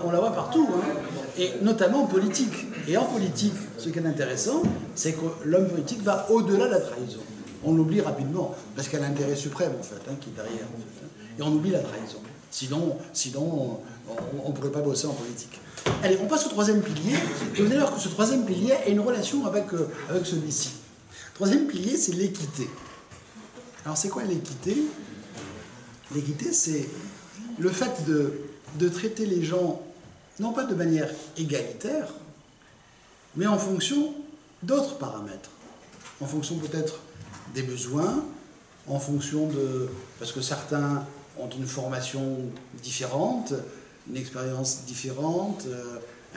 Speaker 2: on la voit partout, hein, et notamment en politique. Et en politique, ce qui est intéressant, c'est que l'homme politique va au-delà de la trahison. On l'oublie rapidement, parce qu'il y a l'intérêt suprême, en fait, hein, qui est derrière. En fait, hein, et on oublie la trahison. Sinon on ne pourrait pas bosser en politique. Allez, on passe au troisième pilier. Et vous allez voir que ce troisième pilier a une relation avec celui-ci. Le troisième pilier, c'est l'équité. Alors, c'est quoi l'équité? L'équité, c'est le fait de traiter les gens, non pas de manière égalitaire, mais en fonction d'autres paramètres. En fonction peut-être des besoins, en fonction de... Parce que certains ont une formation différente, une expérience différente,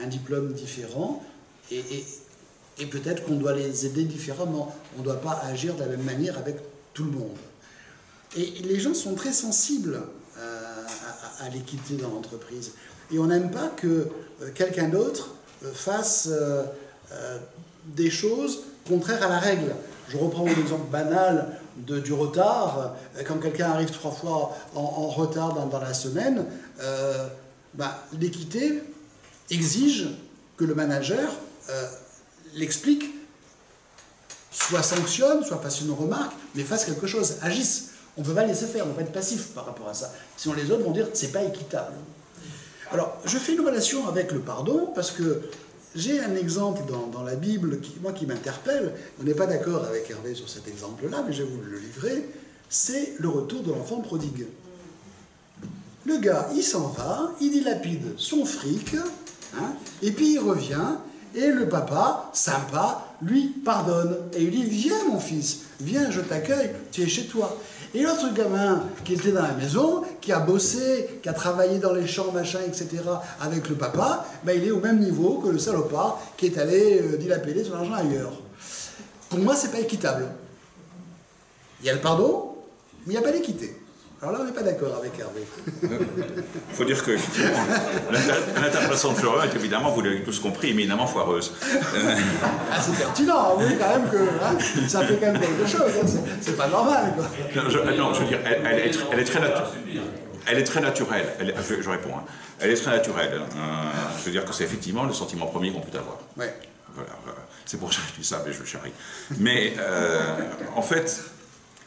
Speaker 2: un diplôme différent, et peut-être qu'on doit les aider différemment. On ne doit pas agir de la même manière avec tout le monde. Et les gens sont très sensibles à l'équité dans l'entreprise. Et on n'aime pas que quelqu'un d'autre fasse des choses contraires à la règle. Je reprends mon exemple banal du retard. Quand quelqu'un arrive 3 fois en retard dans la semaine, l'équité exige que le manager l'explique, soit sanctionne, soit fasse une remarque, mais fasse quelque chose, agisse. On ne peut pas laisser faire, on ne peut pas être passif par rapport à ça. Sinon les autres vont dire c'est pas équitable. Alors, je fais une relation avec le pardon parce que j'ai un exemple dans la Bible qui m'interpelle. On n'est pas d'accord avec Hervé sur cet exemple-là, mais je vais vous le livrer. C'est le retour de l'enfant prodigue. Le gars, il s'en va, il dilapide son fric, hein, et puis il revient, et le papa, sympa, lui pardonne. Et il dit, viens mon fils, viens, je t'accueille, tu es chez toi. Et l'autre gamin qui était dans la maison, qui a bossé, qui a travaillé dans les champs, machin, etc., avec le papa, il est au même niveau que le salopard qui est allé dilapider son argent ailleurs. Pour moi, c'est pas équitable. Il y a le pardon, mais il n'y a pas l'équité. Alors là, on n'est pas d'accord avec Hervé.
Speaker 1: Il faut dire que l'interprétation de Florian est évidemment, vous l'avez tous compris, éminemment foireuse.
Speaker 2: C'est pertinent, oui, quand même que hein, ça fait quand même quelque chose, hein, c'est pas normal. Quoi.
Speaker 1: Non, je veux dire, elle est très naturelle. Elle est très naturelle. Je réponds. Hein. Elle est très naturelle. Je veux dire que c'est effectivement le sentiment premier qu'on peut avoir.
Speaker 2: Ouais.
Speaker 1: Voilà. C'est pour ça que je dis ça, mais je le charrie. Mais en fait,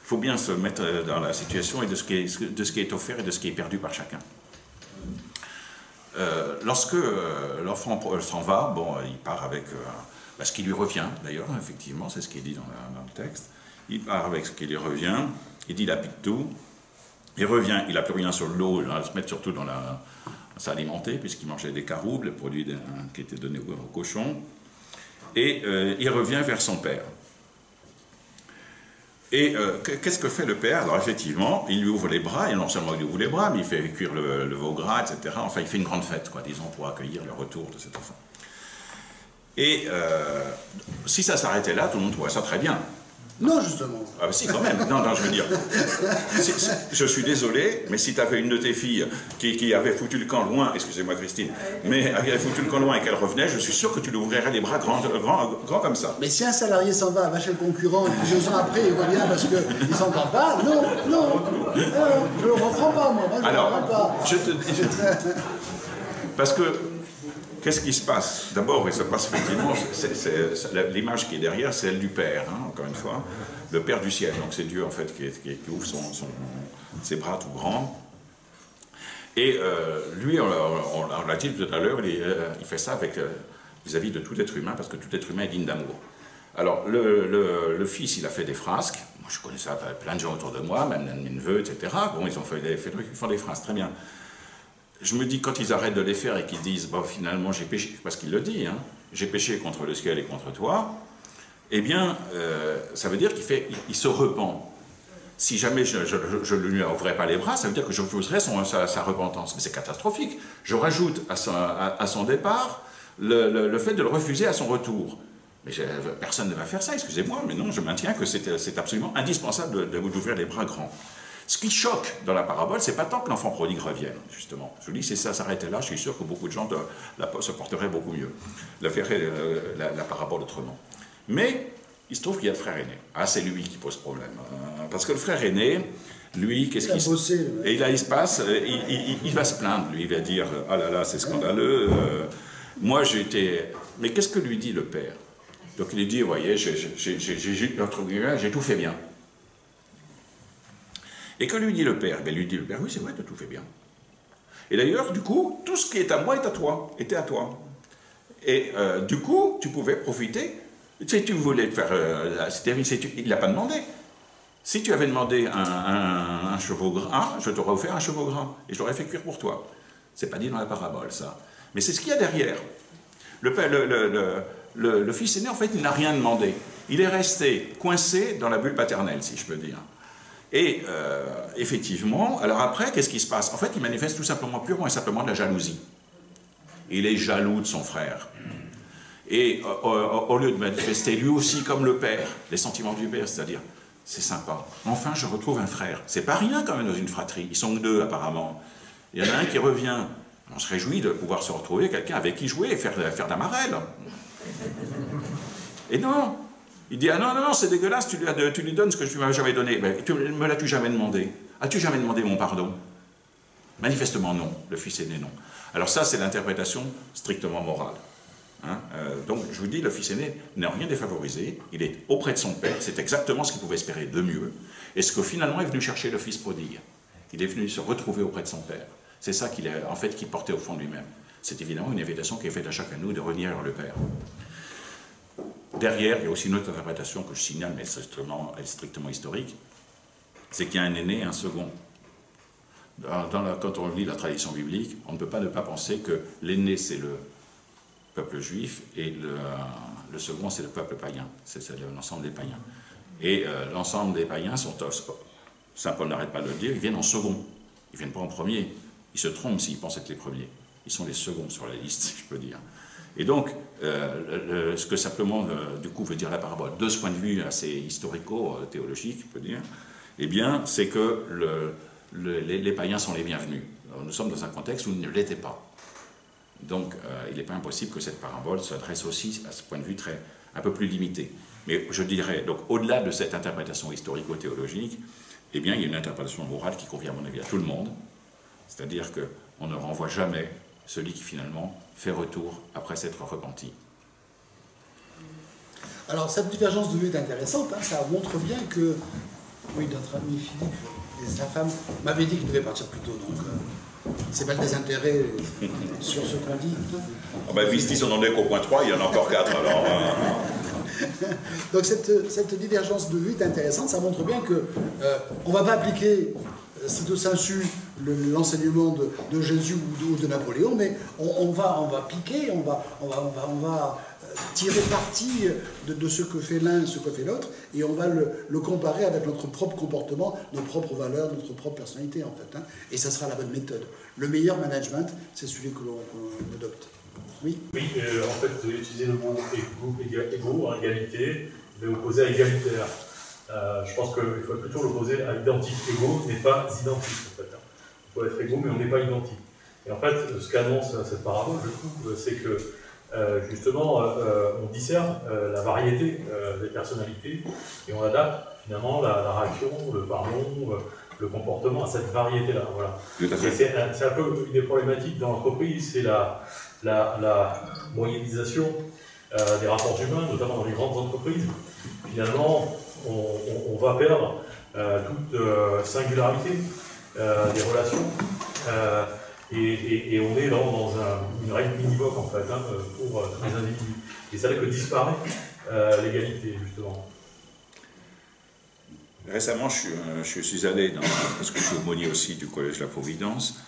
Speaker 1: il faut bien se mettre dans la situation et de ce qui est offert et de ce qui est perdu par chacun. Lorsque l'enfant s'en va, bon, il part avec ce qui lui revient, d'ailleurs, effectivement, c'est ce qui est dit dans le texte. Il part avec ce qui lui revient, il dilapide tout, il revient, il n'a plus rien sur le lot, il va se mettre surtout dans s'alimenter, puisqu'il mangeait des caroubes, le produit qui était donné au cochon, et il revient vers son père. Et qu'est-ce que fait le père? Alors effectivement, il lui ouvre les bras, et non seulement il lui ouvre les bras, mais il fait cuire le veau gras, etc. Enfin, il fait une grande fête, quoi, disons, pour accueillir le retour de cet enfant. Et si ça s'arrêtait là, tout le monde trouverait ça très bien.
Speaker 2: Non, justement.
Speaker 1: Ah bah si, quand même. Non, je veux dire, je suis désolé, mais si tu avais une de tes filles qui avait foutu le camp loin, excusez-moi Christine, mais qui avait foutu le camp loin et qu'elle revenait, je suis sûr que tu lui ouvrirais les bras grands comme ça.
Speaker 2: Mais si un salarié s'en va, va chez le concurrent, et puis 2 ans après, il revient parce qu'il ne s'entend pas, non, je ne le reprends pas, moi.
Speaker 1: Alors, je te dis... Parce que, qu'est-ce qui se passe? D'abord, il se passe effectivement, l'image qui est derrière, c'est celle du Père, hein, encore une fois, le Père du ciel. Donc c'est Dieu, en fait, qui ouvre ses bras tout grands. Et lui, on l'a dit tout à l'heure, il fait ça vis-à-vis de tout être humain, parce que tout être humain est digne d'amour. Alors, le fils, il a fait des frasques. Moi, je connais ça, plein de gens autour de moi, même mes neveux, etc. Bon, ils ont fait des trucs, ils font des frasques, très bien. Je me dis, quand ils arrêtent de les faire et qu'ils disent, bon, finalement, j'ai péché, parce qu'il le dit, hein, j'ai péché contre le ciel et contre toi, eh bien, ça veut dire qu'il se repent. Si jamais je ne lui ouvrais pas les bras, ça veut dire que je refuserais sa repentance. Mais c'est catastrophique. Je rajoute à son départ le fait de le refuser à son retour. Mais personne ne va faire ça, excusez-moi, mais non, je maintiens que c'est absolument indispensable d'ouvrir les bras grands. Ce qui choque dans la parabole, c'est pas tant que l'enfant prodigue revienne, justement. Je vous dis, si ça s'arrêtait là, je suis sûr que beaucoup de gens se porteraient beaucoup mieux, la parabole autrement. Mais il se trouve qu'il y a le frère aîné. Ah, c'est lui qui pose problème. Parce que le frère aîné, lui, qu'est-ce qu'il se passe? Et là, il se passe, il va se plaindre, lui, il va dire, ah là là, c'est scandaleux, moi j'ai été... Mais qu'est-ce que lui dit le père? Donc il lui dit, vous voyez, j'ai tout fait bien. Et que lui dit le père? Ben, lui dit le père, oui, c'est vrai, tu as tout fait bien. Et d'ailleurs, du coup, tout ce qui est à moi est à toi, était à toi. Et du coup, tu pouvais profiter. Si tu voulais faire... il ne l'a pas demandé. Si tu avais demandé un cheveu gras, je t'aurais offert un cheveu gras. Et je l'aurais fait cuire pour toi. C'est pas dit dans la parabole, ça. Mais c'est ce qu'il y a derrière. Le fils aîné, en fait, il n'a rien demandé. Il est resté coincé dans la bulle paternelle, si je peux dire. Et effectivement, alors après, qu'est-ce qui se passe? En fait, il manifeste tout simplement, purement et simplement de la jalousie. Il est jaloux de son frère. Et au lieu de manifester lui aussi, comme le père, les sentiments du père, c'est-à-dire, c'est sympa, enfin je retrouve un frère. C'est pas rien quand même dans une fratrie, ils sont que deux apparemment. Il y en a un qui revient, on se réjouit de pouvoir se retrouver, quelqu'un avec qui jouer et faire de la marelle. Et non, il dit, ah non, non, non, c'est dégueulasse, tu lui donnes ce que tu ne m'as jamais donné. Mais me l'as-tu jamais demandé? As-tu jamais demandé mon pardon? Manifestement non, le fils aîné non. Alors ça, c'est l'interprétation strictement morale. Hein? Donc, je vous dis, le fils aîné n'a rien défavorisé, il est auprès de son père, c'est exactement ce qu'il pouvait espérer de mieux, et ce que finalement est venu chercher le fils prodigue. Il est venu se retrouver auprès de son père. C'est ça qu'il en fait, qu'il portait au fond de lui-même. C'est évidemment une invitation qui est faite à chacun de nous de revenir vers le Père. Derrière, il y a aussi une autre interprétation que je signale, mais elle est strictement historique, c'est qu'il y a un aîné et un second. Quand on lit la tradition biblique, on ne peut pas ne pas penser que l'aîné, c'est le peuple juif, et le second, c'est le peuple païen, c'est l'ensemble des païens. Et l'ensemble des païens sont, Saint Paul n'arrête pas de le dire, ils viennent en second, ils ne viennent pas en premier. Ils se trompent s'ils pensent être les premiers. Ils sont les seconds sur la liste, si je peux dire. Et donc, ce que simplement, du coup, veut dire la parabole, de ce point de vue assez historico-théologique, je peux dire, eh bien, c'est que les païens sont les bienvenus. Alors, nous sommes dans un contexte où ils ne l'étaient pas. Donc, il n'est pas impossible que cette parabole s'adresse aussi à ce point de vue un peu plus limité. Mais je dirais, donc, au-delà de cette interprétation historico-théologique, eh bien, il y a une interprétation morale qui convient, à mon avis, à tout le monde. C'est-à-dire qu'on ne renvoie jamais celui qui, finalement, fait retour après s'être repenti.
Speaker 2: Alors, cette divergence de vue est intéressante. Hein, ça montre bien que, oui, notre ami Philippe et sa femme m'avaient dit qu'il devait partir plus tôt, donc c'est pas le désintérêt sur ce qu'on dit.
Speaker 1: Ah ben, puisqu'ils on en est qu'au point 3, il y en a encore 4, alors...
Speaker 2: Donc cette divergence de vue est intéressante, ça montre bien que on ne va pas appliquer de sensu l'enseignement de Jésus ou de Napoléon, mais on va appliquer, on va tirer parti de ce que fait l'un et ce que fait l'autre, et on va le comparer avec notre propre comportement, nos propres valeurs, notre propre personnalité en fait. Hein, et ça sera la bonne méthode. Le meilleur management, c'est celui que l'on adopte. Oui. Oui,
Speaker 5: en fait, vous avez utilisé le mot égo, égalité, mais opposé à égalitaire. Je pense qu'il faut plutôt l'opposer à identique. Égo n'est pas identique, en fait. Il faut être égaux, mais on n'est pas identique. Et en fait, ce qu'annonce cette parabole, je trouve, c'est que, justement, on discerne la variété des personnalités, et on adapte, finalement, la réaction, le pardon, le comportement à cette variété-là. Voilà. C'est un peu une des problématiques dans l'entreprise, c'est la moyennisation des rapports humains, notamment dans les grandes entreprises. Finalement, on va perdre toute singularité des relations et on est dans une règle univoque en fait pour tous les individus. Et c'est là que disparaît l'égalité justement.
Speaker 1: Récemment, je suis allé, parce que je suis aumônier aussi du Collège de la Providence,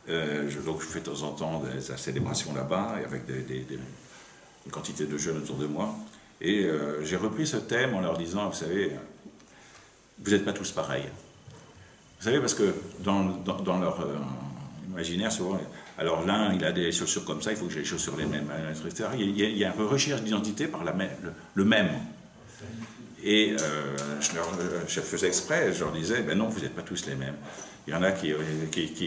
Speaker 1: donc je fais de temps en temps des célébrations là-bas, avec une quantité de jeunes autour de moi, et j'ai repris ce thème en leur disant, vous savez, vous n'êtes pas tous pareils. Vous savez, parce que dans leur imaginaire, souvent. Alors l'un, il a des chaussures comme ça, il faut que j'ai les chaussures les mêmes, etc. Il y a une recherche d'identité par le même. Et je faisais exprès, je leur disais, ben non, vous n'êtes pas tous les mêmes. Il y en a qui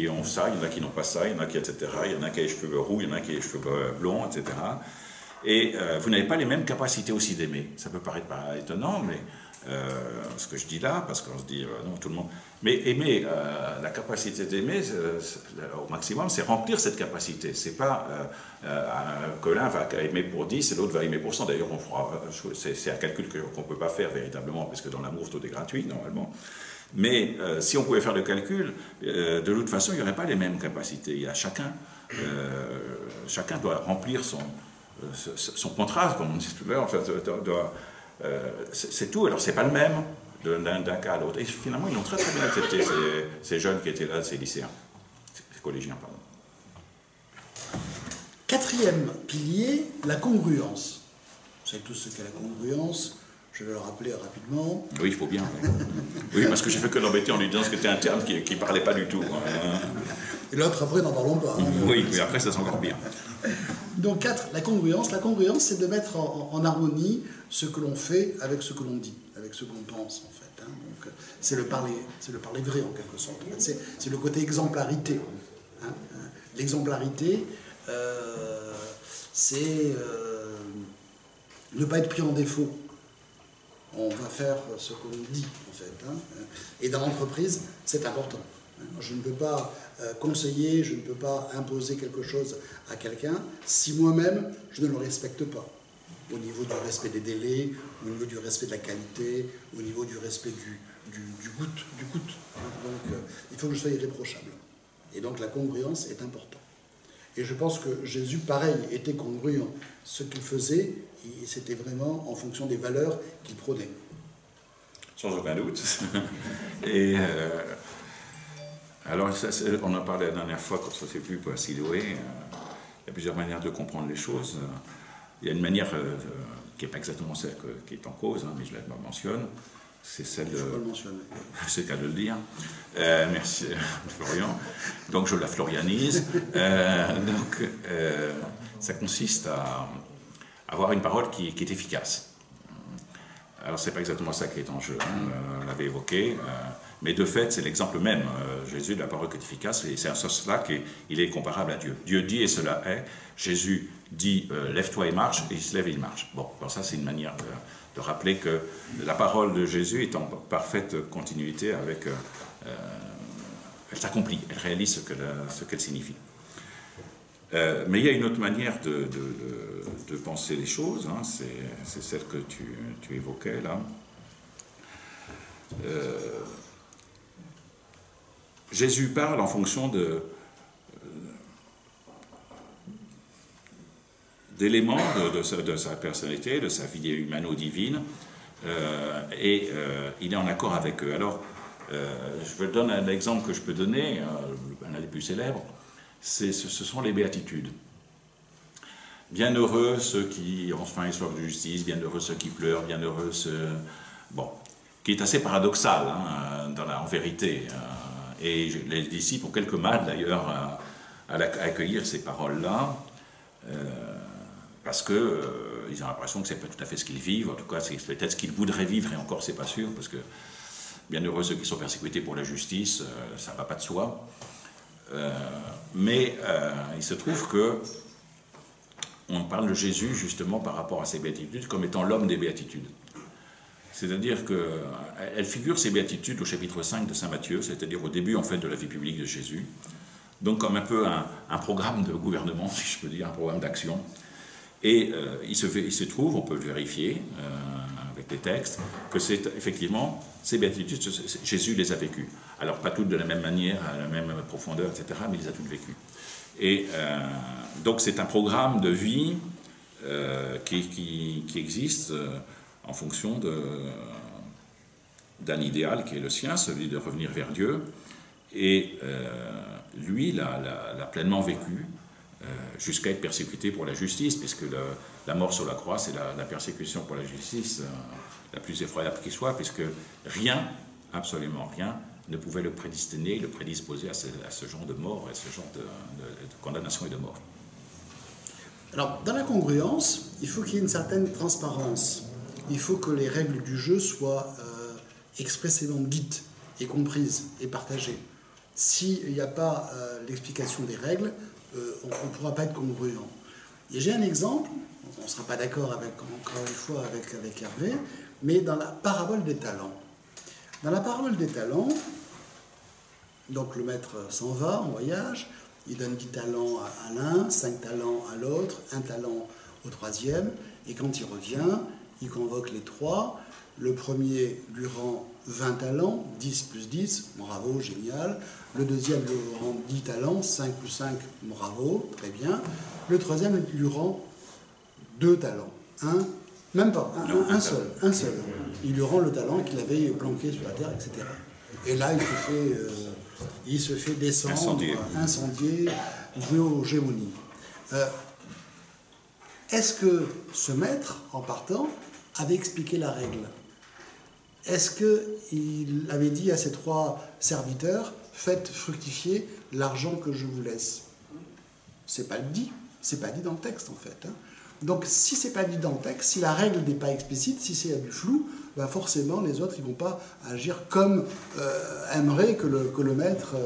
Speaker 1: ont ça, il y en a qui n'ont pas ça, il y en a qui, etc. Il y en a qui ont les cheveux roux, il y en a qui ont les cheveux blonds, etc. Et vous n'avez pas les mêmes capacités aussi d'aimer. Ça peut paraître pas étonnant, mais ce que je dis là, parce qu'on se dit, non, tout le monde... Mais aimer, la capacité d'aimer, au maximum, c'est remplir cette capacité. C'est pas que l'un va aimer pour 10 et l'autre va aimer pour 100. D'ailleurs, c'est un calcul qu'on ne peut pas faire véritablement, parce que dans l'amour, tout est gratuit, normalement. Mais si on pouvait faire le calcul, de toute façon, il n'y aurait pas les mêmes capacités. Il y a chacun doit remplir son contrat, comme on dit tout à l'heure. Enfin, c'est tout. Alors, c'est pas le même d'un cas à l'autre. Et finalement, ils l'ont très bien accepté, ces jeunes qui étaient là, ces lycéens, ces collégiens, pardon.
Speaker 2: Quatrième pilier, la congruence. Vous savez tous ce qu'est la congruence. Je vais le rappeler rapidement.
Speaker 1: Oui, il faut bien. Oui, parce que j'ai fait que l'embêter en lui disant que c'était un terme qui ne parlait pas du tout.
Speaker 2: Et l'autre, après, n'en parlons pas.
Speaker 1: Oui, mais après, ça c'est encore pire.
Speaker 2: Donc 4, la congruence. La congruence, c'est de mettre en harmonie ce que l'on fait avec ce que l'on dit, avec ce que l'on pense, en fait. Donc, c'est le parler vrai, en quelque sorte. En fait, c'est le côté exemplarité. L'exemplarité, c'est ne pas être pris en défaut. On va faire ce qu'on dit, en fait. Et dans l'entreprise, c'est important. Je ne peux pas conseiller, je ne peux pas imposer quelque chose à quelqu'un si moi-même, je ne le respecte pas. Au niveau du respect des délais, au niveau du respect de la qualité, au niveau du respect du coût. Donc, il faut que je sois irréprochable. Et donc, la congruence est importante. Et je pense que Jésus, pareil, était congruent. Ce qu'il faisait, c'était vraiment en fonction des valeurs qu'il prônait.
Speaker 1: Sans aucun doute. Et alors, on en parlait la dernière fois quand on s'est vu pour Siloé. Il y a plusieurs manières de comprendre les choses. Il y a une manière qui n'est pas exactement celle qui est en cause, mais je la mentionne. C'est celle de... C'est le cas de le dire. Merci, Florian. Donc, je la florianise. Ça consiste à avoir une parole qui est efficace. Alors, ce n'est pas exactement ça qui est en jeu, on l'avait évoqué, mais de fait, c'est l'exemple même. Jésus, la parole qui est efficace, et c'est en cela qu'il est comparable à Dieu. Dieu dit et cela est. Jésus dit lève-toi et marche, et il se lève et il marche. Bon, alors ça, c'est une manière de rappeler que la parole de Jésus est en parfaite continuité avec... elle s'accomplit, elle réalise ce qu'elle signifie. Mais il y a une autre manière de penser les choses, c'est celle que tu évoquais là. Jésus parle en fonction d'éléments de sa personnalité, de sa vie humano-divine, et il est en accord avec eux. Alors, je vous donne un exemple que je peux donner, un des plus célèbres. Ce sont les béatitudes. Bienheureux ceux qui ont faim et soif de justice, bienheureux ceux qui pleurent, bienheureux ceux... Bon, qui est assez paradoxal en vérité. Et les disciples ont quelques mal d'ailleurs à accueillir ces paroles-là, parce qu'ils ont l'impression que c'est pas tout à fait ce qu'ils vivent, en tout cas c'est peut-être ce qu'ils voudraient vivre, et encore c'est pas sûr, parce que bienheureux ceux qui sont persécutés pour la justice, ça ne va pas de soi. Mais il se trouve que on parle de Jésus justement par rapport à ces béatitudes comme étant l'homme des béatitudes. C'est-à-dire qu'elle figure ces béatitudes au chapitre 5 de saint Matthieu, c'est-à-dire au début en fait de la vie publique de Jésus. Donc comme un peu un programme de gouvernement, si je peux dire, un programme d'action. Et il se trouve, on peut le vérifier avec les textes, que c'est effectivement ces béatitudes, Jésus les a vécues. Alors pas toutes de la même manière, à la même profondeur, etc., mais il les a toutes vécues. Et donc c'est un programme de vie qui existe en fonction d'un idéal qui est le sien, celui de revenir vers Dieu. Et lui l'a pleinement vécu jusqu'à être persécuté pour la justice, puisque la mort sur la croix, c'est la persécution pour la justice la plus effroyable qui soit, puisque rien, absolument rien, ne pouvait le prédestiner, le prédisposer à ce genre de mort, à ce genre de condamnation et de mort.
Speaker 2: Alors, dans la congruence, il faut qu'il y ait une certaine transparence. Il faut que les règles du jeu soient expressément dites et comprises et partagées. S'il n'y a pas l'explication des règles, on ne pourra pas être congruent. Et j'ai un exemple, on ne sera pas d'accord encore une fois avec Hervé, mais dans la parabole des talents. Dans la parabole des talents, donc le maître s'en va en voyage, il donne 10 talents à l'un, 5 talents à l'autre, 1 talent au troisième, et quand il revient, il convoque les 3. Le premier lui rend 20 talents, 10 plus 10, bravo, génial. Le deuxième lui rend 10 talents, 5 plus 5, bravo, très bien. Le troisième lui rend 2 talents, même pas, un seul. Il lui rend le talent qu'il avait planqué sur la terre, etc. Et là, il se fait descendre, incendier, jouer aux gémonies. Est-ce que ce maître, en partant, avait expliqué la règle? Est-ce qu'il avait dit à ses 3 serviteurs, faites fructifier l'argent que je vous laisse? C'est pas dit dans le texte en fait. Donc si c'est pas dit dans le texte, si la règle n'est pas explicite, si c'est du flou, ben forcément les autres ils vont pas agir comme aimerait que le maître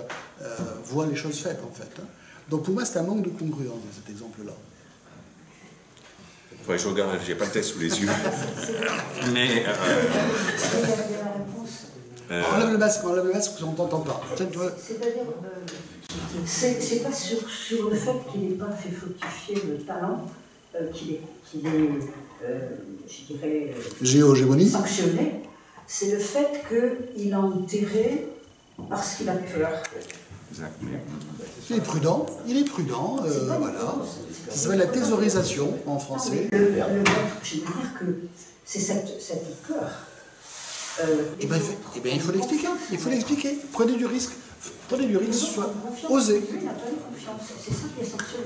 Speaker 2: voit les choses faites en fait. Donc pour moi c'est un manque de congruence dans cet exemple-là.
Speaker 1: Ouais, je regarde, j'ai pas le texte sous les yeux. Mais
Speaker 2: enlève le masque, on t'entend pas.
Speaker 8: C'est-à-dire, c'est pas sur le fait qu'il n'ait pas fait fructifier le talent, qu'il est je dirais,
Speaker 2: géogémonie
Speaker 8: sanctionné, c'est le fait qu'il a enterré parce qu'il a peur.
Speaker 1: Exactement.
Speaker 2: Il est prudent, voilà. Ça s'appelle la thésaurisation en français.
Speaker 8: Le maître, je veux dire que c'est cette peur.
Speaker 2: Eh bien, il faut l'expliquer. Prenez du risque. Osez.
Speaker 8: Il n'a pas eu confiance. C'est ça qui est sanctionné.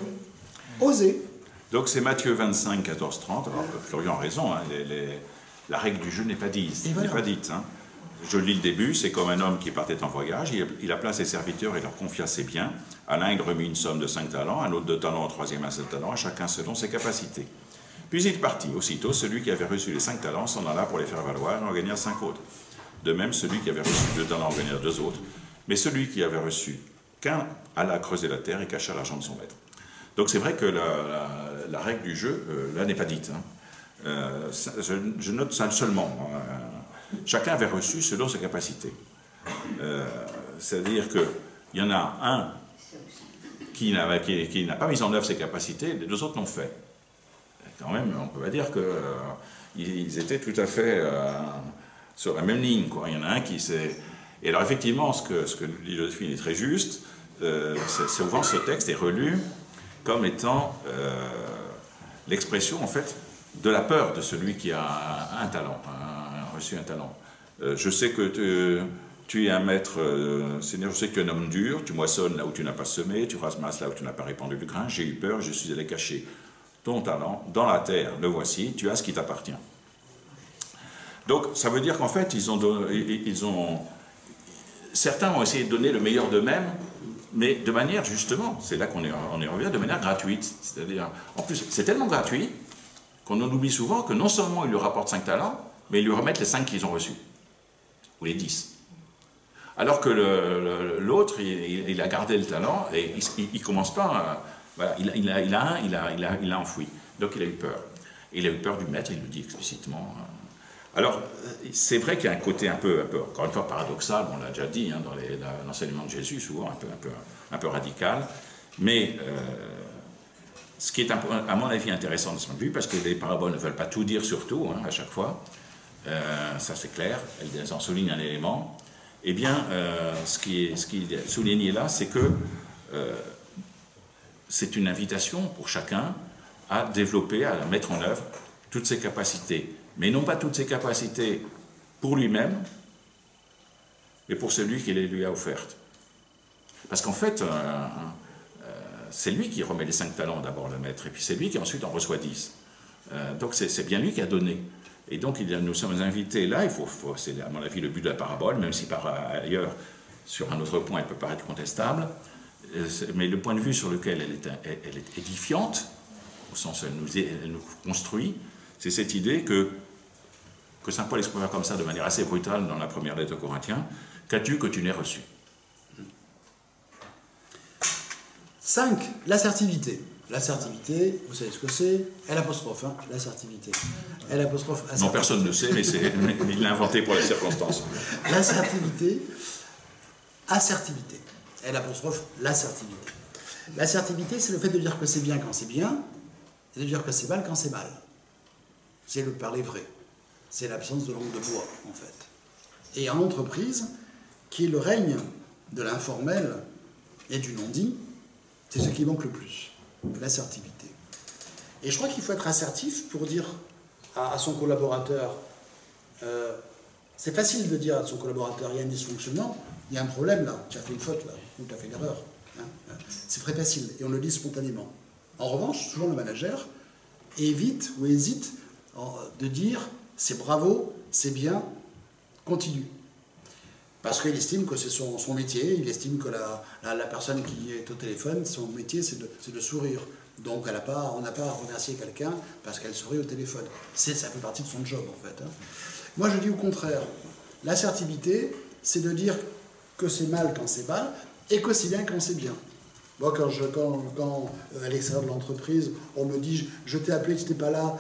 Speaker 2: Osez.
Speaker 1: Donc c'est Matthieu 25, 14, 30. Alors Florian a raison, hein, la règle du jeu n'est pas dite. Hein. Je lis le début, c'est comme un homme qui partait en voyage, il appela ses serviteurs et leur confia ses biens. À l'un, il remit une somme de 5 talents, à un autre 2 talents, au troisième 7 talents, à chacun selon ses capacités. Puis il partit. Aussitôt, celui qui avait reçu les 5 talents s'en alla pour les faire valoir et en gagna 5 autres. De même, celui qui avait reçu 2 talents en gagna 2 autres. Mais celui qui avait reçu qu'un alla creuser la terre et cacha l'argent de son maître. Donc c'est vrai que la règle du jeu, là, n'est pas dite. Hein. Je note ça seulement. Chacun avait reçu selon ses capacités. C'est-à-dire qu'il y en a un qui n'a pas mis en œuvre ses capacités, les 2 autres l'ont fait. Quand même, on peut pas dire qu'ils étaient tout à fait sur la même ligne, quoi. Il y en a un qui s'est... Et alors effectivement, ce que dit Joséphine est très juste, souvent ce texte est relu comme étant l'expression, en fait, de la peur de celui qui a un talent, reçu un talent. Je sais que tu es un maître, Seigneur, je sais que tu es un homme dur, tu moissonnes là où tu n'as pas semé, tu ramasses là où tu n'as pas répandu du grain, j'ai eu peur, je suis allé cacher ton talent dans la terre, le voici, tu as ce qui t'appartient. Donc ça veut dire qu'en fait, certains ont essayé de donner le meilleur d'eux-mêmes, mais de manière, justement, c'est là qu'on y revient, de manière gratuite. C'est-à-dire, en plus, c'est tellement gratuit qu'on en oublie souvent que non seulement ils lui rapportent 5 talents, mais ils lui remettent les 5 qu'ils ont reçus, ou les 10. Alors que l'autre, il a gardé le talent et il commence pas... voilà, il a enfoui. Donc il a eu peur. Et il a eu peur du maître, il le dit explicitement. Alors, c'est vrai qu'il y a un côté un peu encore une fois paradoxal, on l'a déjà dit, hein, dans l'enseignement de Jésus, souvent un peu radical, mais ce qui est, à mon avis, intéressant de ce point de vue, parce que les paraboles ne veulent pas tout dire sur tout, hein, à chaque fois, ça c'est clair, elles en soulignent un élément, eh bien, ce qui est souligné là, c'est que c'est une invitation pour chacun à développer, à mettre en œuvre toutes ses capacités, mais non pas toutes ses capacités pour lui-même, mais pour celui qui les lui a offertes. Parce qu'en fait, c'est lui qui remet les 5 talents d'abord, le maître, et puis c'est lui qui ensuite en reçoit 10. Donc c'est bien lui qui a donné. Et donc nous sommes invités là, c'est à mon avis le but de la parabole, même si par ailleurs sur un autre point, elle peut paraître contestable, mais le point de vue sur lequel elle est édifiante, au sens où elle nous construit, c'est cette idée que Saint Paul exprime comme ça de manière assez brutale dans la première lettre aux Corinthiens, qu'as-tu que tu n'aies reçu?
Speaker 2: 5. L'assertivité. L'assertivité, vous savez ce que c'est? L', hein, l'assertivité. L', assertivité.
Speaker 1: Non, personne ne le sait, mais il l'a inventé pour les circonstances.
Speaker 2: L'assertivité, assertivité. L', l'assertivité. L'assertivité, c'est le fait de dire que c'est bien quand c'est bien, et de dire que c'est mal quand c'est mal. C'est le parler vrai. C'est l'absence de langue de bois, en fait. Et en entreprise, qui est le règne de l'informel et du non-dit, c'est ce qui manque le plus, l'assertivité. Et je crois qu'il faut être assertif pour dire à son collaborateur, c'est facile de dire à son collaborateur, il y a un dysfonctionnement, il y a un problème là, tu as fait une faute là, ou tu as fait une erreur. Hein. C'est très facile, et on le dit spontanément. En revanche, souvent le manager évite ou hésite de dire, c'est bravo, c'est bien, continue. Parce qu'il estime que c'est son métier, il estime que la personne qui est au téléphone, son métier c'est de sourire. Donc on n'a pas à remercier quelqu'un parce qu'elle sourit au téléphone. Ça fait partie de son job en fait. Hein. Moi je dis au contraire, l'assertivité c'est de dire que c'est mal quand c'est mal et que c'est bien quand c'est bien. Moi, quand à l'extérieur de l'entreprise, on me dit « je t'ai appelé, tu n'étais pas là,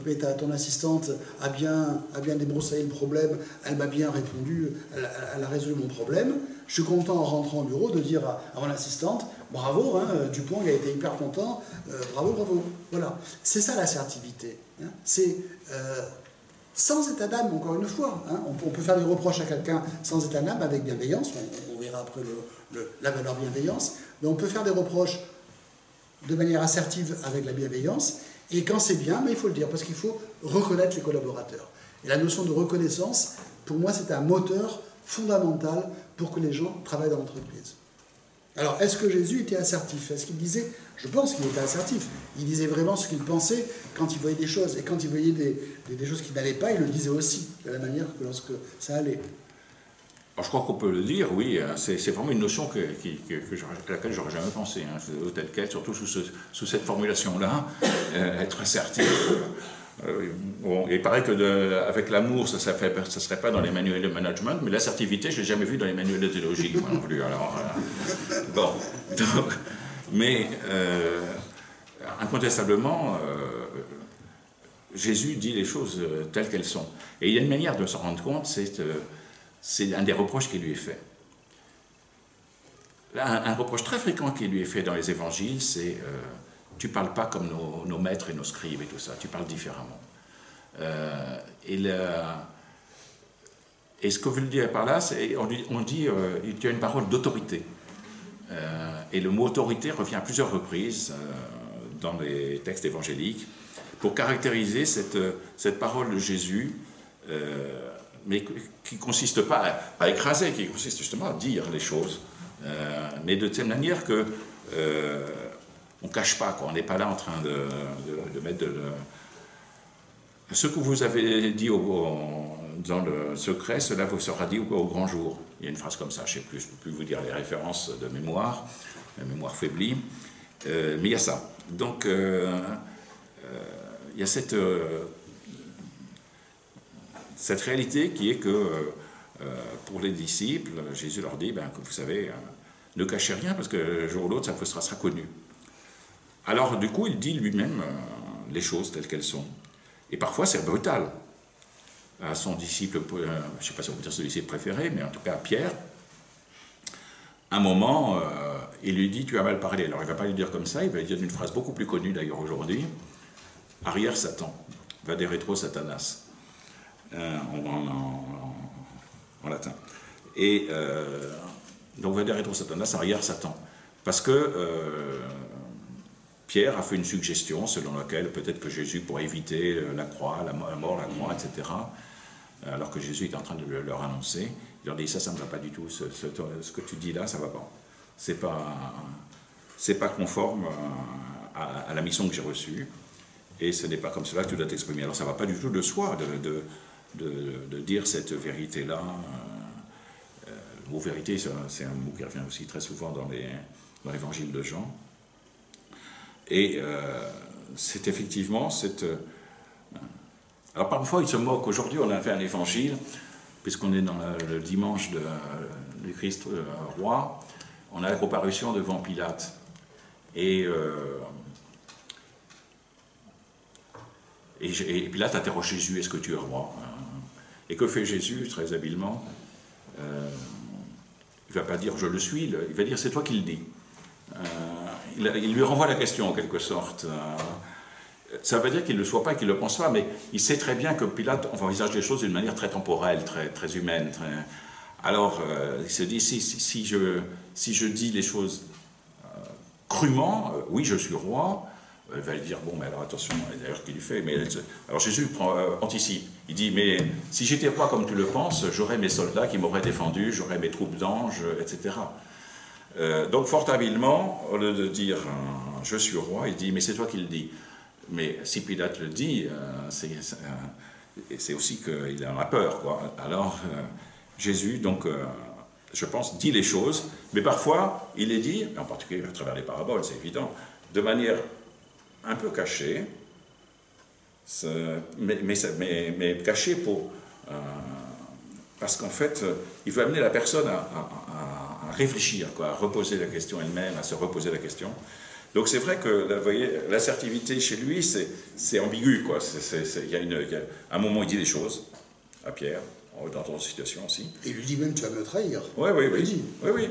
Speaker 2: mais ton assistante a bien débroussaillé le problème, elle m'a bien répondu, elle a résolu mon problème », je suis content en rentrant au bureau de dire à mon assistante « bravo, hein, Dupont, il a été hyper content, bravo, bravo ». Voilà, c'est ça l'assertivité. Hein. C'est sans état d'âme, encore une fois. Hein. On peut faire des reproches à quelqu'un sans état d'âme, avec bienveillance, on verra après la valeur bienveillance, mais on peut faire des reproches de manière assertive avec la bienveillance, et quand c'est bien, il faut le dire, parce qu'il faut reconnaître les collaborateurs. Et la notion de reconnaissance, pour moi, c'est un moteur fondamental pour que les gens travaillent dans l'entreprise. Alors, est-ce que Jésus était assertif? Est-ce qu'il disait? Je pense qu'il était assertif. Il disait vraiment ce qu'il pensait quand il voyait des choses. Et quand il voyait des choses qui n'allaient pas, il le disait aussi, de la manière que lorsque ça allait.
Speaker 1: Alors, je crois qu'on peut le dire, oui. C'est vraiment une notion à laquelle j'aurais jamais pensé. Hein, tel quel, surtout sous cette formulation-là, être assertif. Bon, il paraît qu'avec l'amour, ça ne serait pas dans les manuels de management, mais l'assertivité, je ne l'ai jamais vu dans les manuels de théologie, moi non plus. Alors, bon, donc, mais incontestablement, Jésus dit les choses telles qu'elles sont. Et il y a une manière de s'en rendre compte, c'est un des reproches qui lui est fait. Là, un reproche très fréquent qui lui est fait dans les évangiles, c'est tu ne parles pas comme nos maîtres et nos scribes et tout ça, tu parles différemment. Et ce que vous le dire par là, c'est on dit tu as une parole d'autorité. Et le mot autorité revient à plusieurs reprises dans les textes évangéliques pour caractériser cette parole de Jésus, mais qui ne consiste pas à écraser, qui consiste justement à dire les choses, mais de telle manière que on ne cache pas, quoi. On n'est pas là en train de mettre ce que vous avez dit dans le secret, cela vous sera dit au grand jour. Il y a une phrase comme ça, je ne sais plus, je ne peux plus vous dire les références de mémoire, la mémoire faiblie, mais il y a ça. Donc, il y a cette réalité qui est que pour les disciples, Jésus leur dit, vous savez, ne cachez rien parce que le jour ou l'autre, ça vous sera connu. Alors, du coup, il dit lui-même les choses telles qu'elles sont. Et parfois, c'est brutal. À son disciple, je ne sais pas si on peut dire son disciple préféré, mais en tout cas à Pierre, un moment, il lui dit « tu as mal parlé ». Alors, il ne va pas lui dire comme ça, il va lui dire une phrase beaucoup plus connue d'ailleurs aujourd'hui, « arrière Satan, vade retro Satanas », en latin. Et donc, vade retro Satanas, arrière Satan. Parce que Pierre a fait une suggestion selon laquelle peut-être que Jésus pourrait éviter la croix, la mort, la croix, etc. Alors que Jésus est en train de leur annoncer. Il leur dit, ça ne va pas du tout, ce que tu dis là, ça ne va pas. C'est pas conforme à la mission que j'ai reçue, et ce n'est pas comme cela que tu dois t'exprimer. Alors ça ne va pas du tout de soi de dire cette vérité-là. ou vérité, c'est un mot qui revient aussi très souvent dans l'évangile de Jean. Et c'est effectivement cette... alors parfois, ils se moquent. Aujourd'hui, on a fait un évangile, puisqu'on est dans le dimanche du Christ roi, on a la comparution devant Pilate. Et Pilate interroge Jésus, est-ce que tu es roi? Et que fait Jésus, très habilement? Il ne va pas dire je le suis, il va dire c'est toi qui le dis. Il lui renvoie la question en quelque sorte. Ça ne veut pas dire qu'il ne le soit pas et qu'il ne le pense pas, mais il sait très bien que Pilate envisage les choses d'une manière très temporelle, très humaine. Alors, il se dit, si je dis les choses crûment, oui, je suis roi, il va lui dire, bon, mais alors attention, d'ailleurs, qu'il lui fait. Mais, alors Jésus anticipe. Il dit, mais si j'étais roi comme tu le penses, j'aurais mes soldats qui m'auraient défendu, j'aurais mes troupes d'anges, etc. Donc, fort habilement, au lieu de dire, je suis roi, il dit, mais c'est toi qui le dis. Mais si Pilate le dit, c'est aussi qu'il en a peur, quoi. Alors, Jésus, donc, je pense, dit les choses, mais parfois, il les dit, en particulier à travers les paraboles, c'est évident, de manière un peu cachée, mais cachée parce qu'en fait, il veut amener la personne à réfléchir, quoi, à reposer la question elle-même, à se reposer la question. Donc c'est vrai que, vous voyez, l'assertivité chez lui, c'est ambigu, quoi. À un moment, il dit des choses à Pierre, dans d'autres situations aussi.
Speaker 2: Et il lui dit même, tu vas me trahir.
Speaker 1: Oui.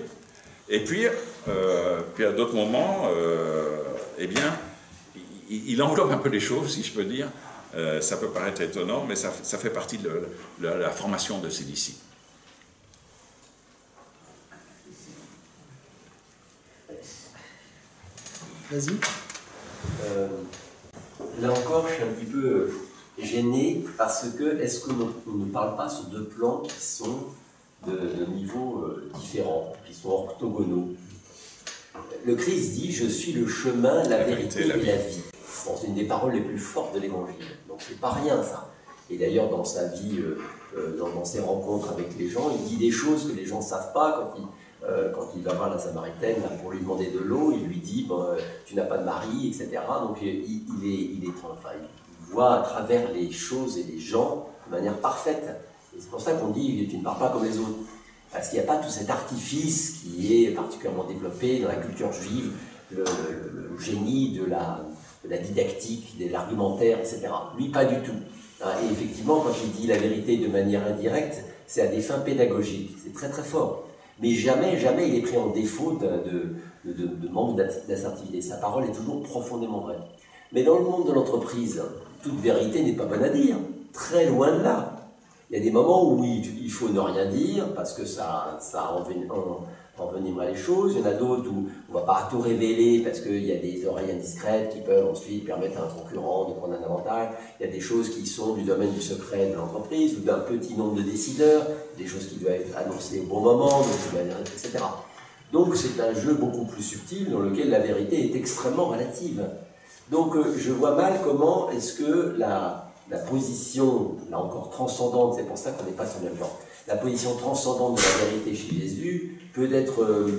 Speaker 1: Et puis à d'autres moments, eh bien, il enveloppe un peu les choses, si je peux dire. Ça peut paraître étonnant, mais ça fait partie de la formation de ses disciples.
Speaker 2: Vas-y.
Speaker 6: Là encore, je suis un petit peu gêné parce que, est-ce qu'on ne parle pas sur deux plans qui sont de niveaux différents, qui sont orthogonaux? Le Christ dit « Je suis le chemin, la vérité et la vie ». Bon, c'est une des paroles les plus fortes de l'Évangile, donc c'est pas rien ça. Et d'ailleurs, dans sa vie, dans ses rencontres avec les gens, il dit des choses que les gens ne savent pas quand il va voir la Samaritaine là, pour lui demander de l'eau, il lui dit tu n'as pas de mari, etc. Donc il voit à travers les choses et les gens de manière parfaite. Et c'est pour ça qu'on dit tu ne parles pas comme les autres. Parce qu'il n'y a pas tout cet artifice qui est particulièrement développé dans la culture juive, le génie de la didactique, de l'argumentaire, etc. Lui, pas du tout. Et effectivement, quand il dit la vérité de manière indirecte, c'est à des fins pédagogiques. C'est très très fort. Mais jamais il est pris en défaut de manque d'assertivité. Sa parole est toujours profondément vraie. Mais dans le monde de l'entreprise, toute vérité n'est pas bonne à dire. Très loin de là. Il y a des moments où il faut ne rien dire parce que ça envenimerait les choses. Il y en a d'autres où on ne va pas tout révéler parce qu'il y a des oreilles indiscrètes qui peuvent ensuite permettre à un concurrent de prendre un avantage. Il y a des choses qui sont du domaine du secret de l'entreprise ou d'un petit nombre de décideurs, des choses qui doivent être annoncées au bon moment, etc. Donc c'est un jeu beaucoup plus subtil dans lequel la vérité est extrêmement relative. Donc je vois mal comment est-ce que la position, là encore transcendante, c'est pour ça qu'on n'est pas sur le même plan, la position transcendante de la vérité chez Jésus peut être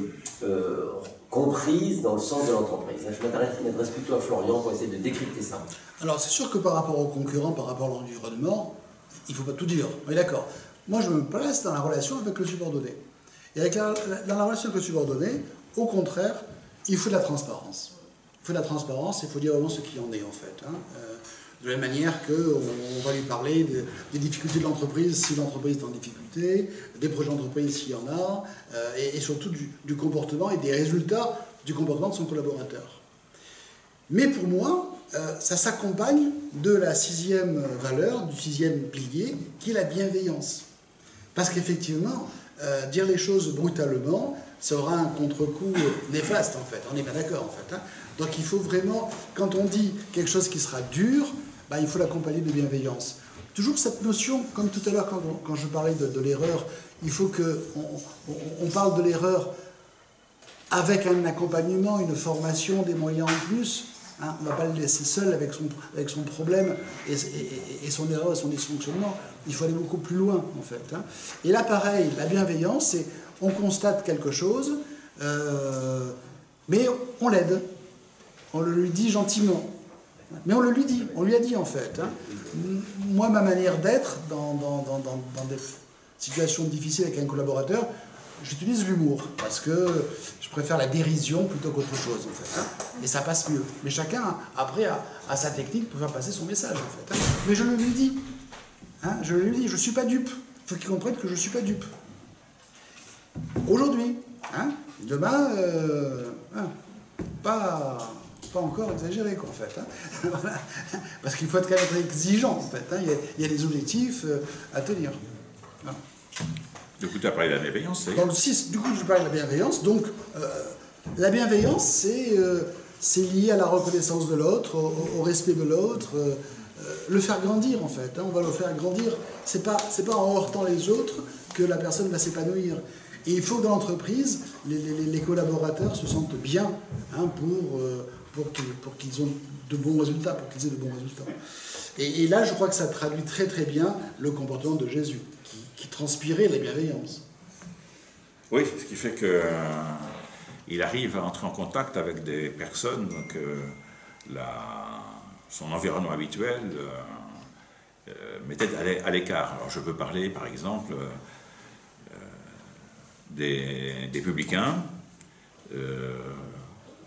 Speaker 6: comprise dans le sens de l'entreprise. Je m'adresse plutôt à Florian pour essayer de décrypter ça.
Speaker 2: Alors c'est sûr que par rapport aux concurrents, par rapport à l'environnement, il ne faut pas tout dire, on est d'accord. Moi je me place dans la relation avec le subordonné. Et dans la relation avec le subordonné, au contraire, il faut de la transparence. Il faut de la transparence, il faut dire vraiment ce qu'il en est en fait. De la même manière qu'on va lui parler des difficultés de l'entreprise si l'entreprise est en difficulté, des projets d'entreprise s'il y en a, et surtout du comportement et des résultats du comportement de son collaborateur. Mais pour moi, ça s'accompagne de la sixième valeur, du sixième pilier, qui est la bienveillance. Parce qu'effectivement, dire les choses brutalement, ça aura un contre-coup néfaste en fait, on n'est pas d'accord en fait. Donc il faut vraiment, quand on dit quelque chose qui sera dur, il faut l'accompagner de bienveillance. Toujours cette notion, comme tout à l'heure quand je parlais de l'erreur, il faut qu'on parle de l'erreur avec un accompagnement, une formation, des moyens en plus. On ne va pas le laisser seul avec son problème et son erreur et son dysfonctionnement. Il faut aller beaucoup plus loin en fait. Et là pareil, la bienveillance, c'est on constate quelque chose, mais on l'aide. On le lui dit gentiment. Mais on le lui dit, on lui a dit en fait. Hein. Moi, ma manière d'être dans des situations difficiles avec un collaborateur, j'utilise l'humour, parce que je préfère la dérision plutôt qu'autre chose en fait. Hein. Et ça passe mieux. Mais chacun, après, a sa technique pour faire passer son message en fait. Hein. Mais je le lui dis. Hein, je lui dis, je ne suis pas dupe. Il faut qu'il comprenne que je ne suis pas dupe. Aujourd'hui. Hein, demain, pas encore exagéré, quoi, en fait. Hein. Voilà. Parce qu'il faut être quand même être exigeant, en fait. Hein. Il y a des objectifs à tenir. Voilà.
Speaker 1: Du coup, tu as parlé de la bienveillance, c'est...
Speaker 2: Dans le 6, du coup, je parle de la bienveillance. Donc, la bienveillance, c'est lié à la reconnaissance de l'autre, au respect de l'autre, le faire grandir, en fait. Hein. On va le faire grandir. C'est pas en heurtant les autres que la personne va s'épanouir. Et il faut que dans l'entreprise, les collaborateurs se sentent bien, hein, pour qu'ils ont de bons résultats, pour qu'ils aient de bons résultats. Et là, je crois que ça traduit très très bien le comportement de Jésus, qui transpirait la bienveillance.
Speaker 1: Oui, ce qui fait que il arrive à entrer en contact avec des personnes que son environnement habituel mettait à l'écart. Alors je peux parler par exemple des publicains,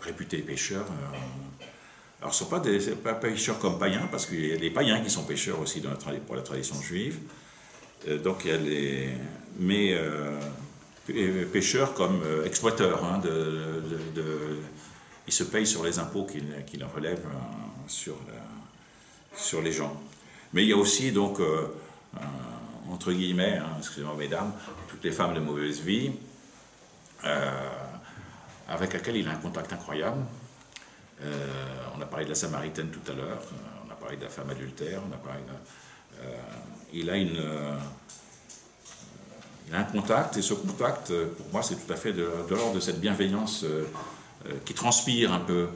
Speaker 1: réputés pécheurs. Alors ce ne sont pas pécheurs comme païens, parce qu'il y a des païens qui sont pécheurs aussi pour la tradition juive. Donc il y a mais pécheurs comme exploiteurs. Hein, ils se payent sur les impôts qu'ils relèvent sur les gens. Mais il y a aussi donc entre guillemets, hein, excusez-moi mesdames, toutes les femmes de mauvaise vie, avec lesquelles il a un contact incroyable. On a parlé de la Samaritaine tout à l'heure, on a parlé de la femme adultère, on a parlé il a un contact, et ce contact, pour moi, c'est tout à fait de l'ordre de cette bienveillance qui transpire un peu.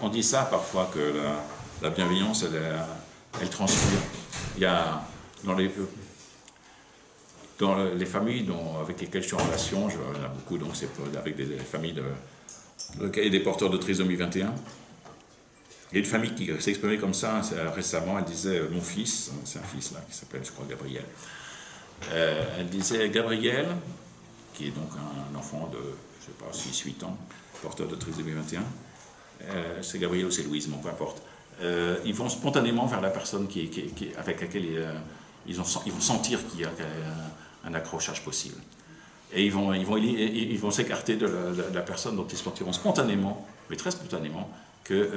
Speaker 1: On dit ça parfois, que la bienveillance, elle transpire. Il y a dans les familles avec lesquelles je suis en relation, il y en a beaucoup, donc c'est avec des familles des porteurs de trisomie 21. Il y a une famille qui s'est exprimée comme ça récemment, elle disait, mon fils, c'est un fils là, qui s'appelle, je crois, Gabriel. Elle disait, Gabriel, qui est donc un enfant de, je ne sais pas, 6-8 ans, porteur de trisomie 21, c'est Gabriel ou c'est Louise, bon, peu importe. Ils vont spontanément vers la personne avec laquelle ils vont sentir qu'il y a un accrochage possible. Et ils vont s'écarter de la personne dont ils sentiront spontanément, mais très spontanément, qu'elle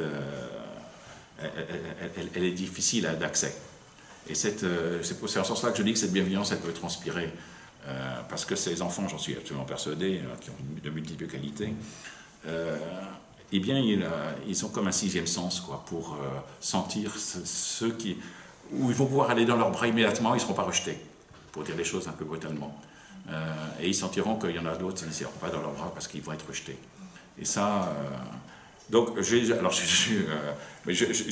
Speaker 1: est difficile d'accès. Et c'est en ce sens-là que je dis que cette bienveillance, elle peut transpirer. Parce que ces enfants, j'en suis absolument persuadé, qui ont de multiples qualités, eh bien, ils ont comme un sixième sens, quoi, pour sentir ceux où ils vont pouvoir aller dans leurs bras immédiatement, ils ne seront pas rejetés, pour dire les choses un peu brutalement. Et ils sentiront qu'il y en a d'autres qui ne seront pas dans leurs bras parce qu'ils vont être rejetés. Et ça... donc, je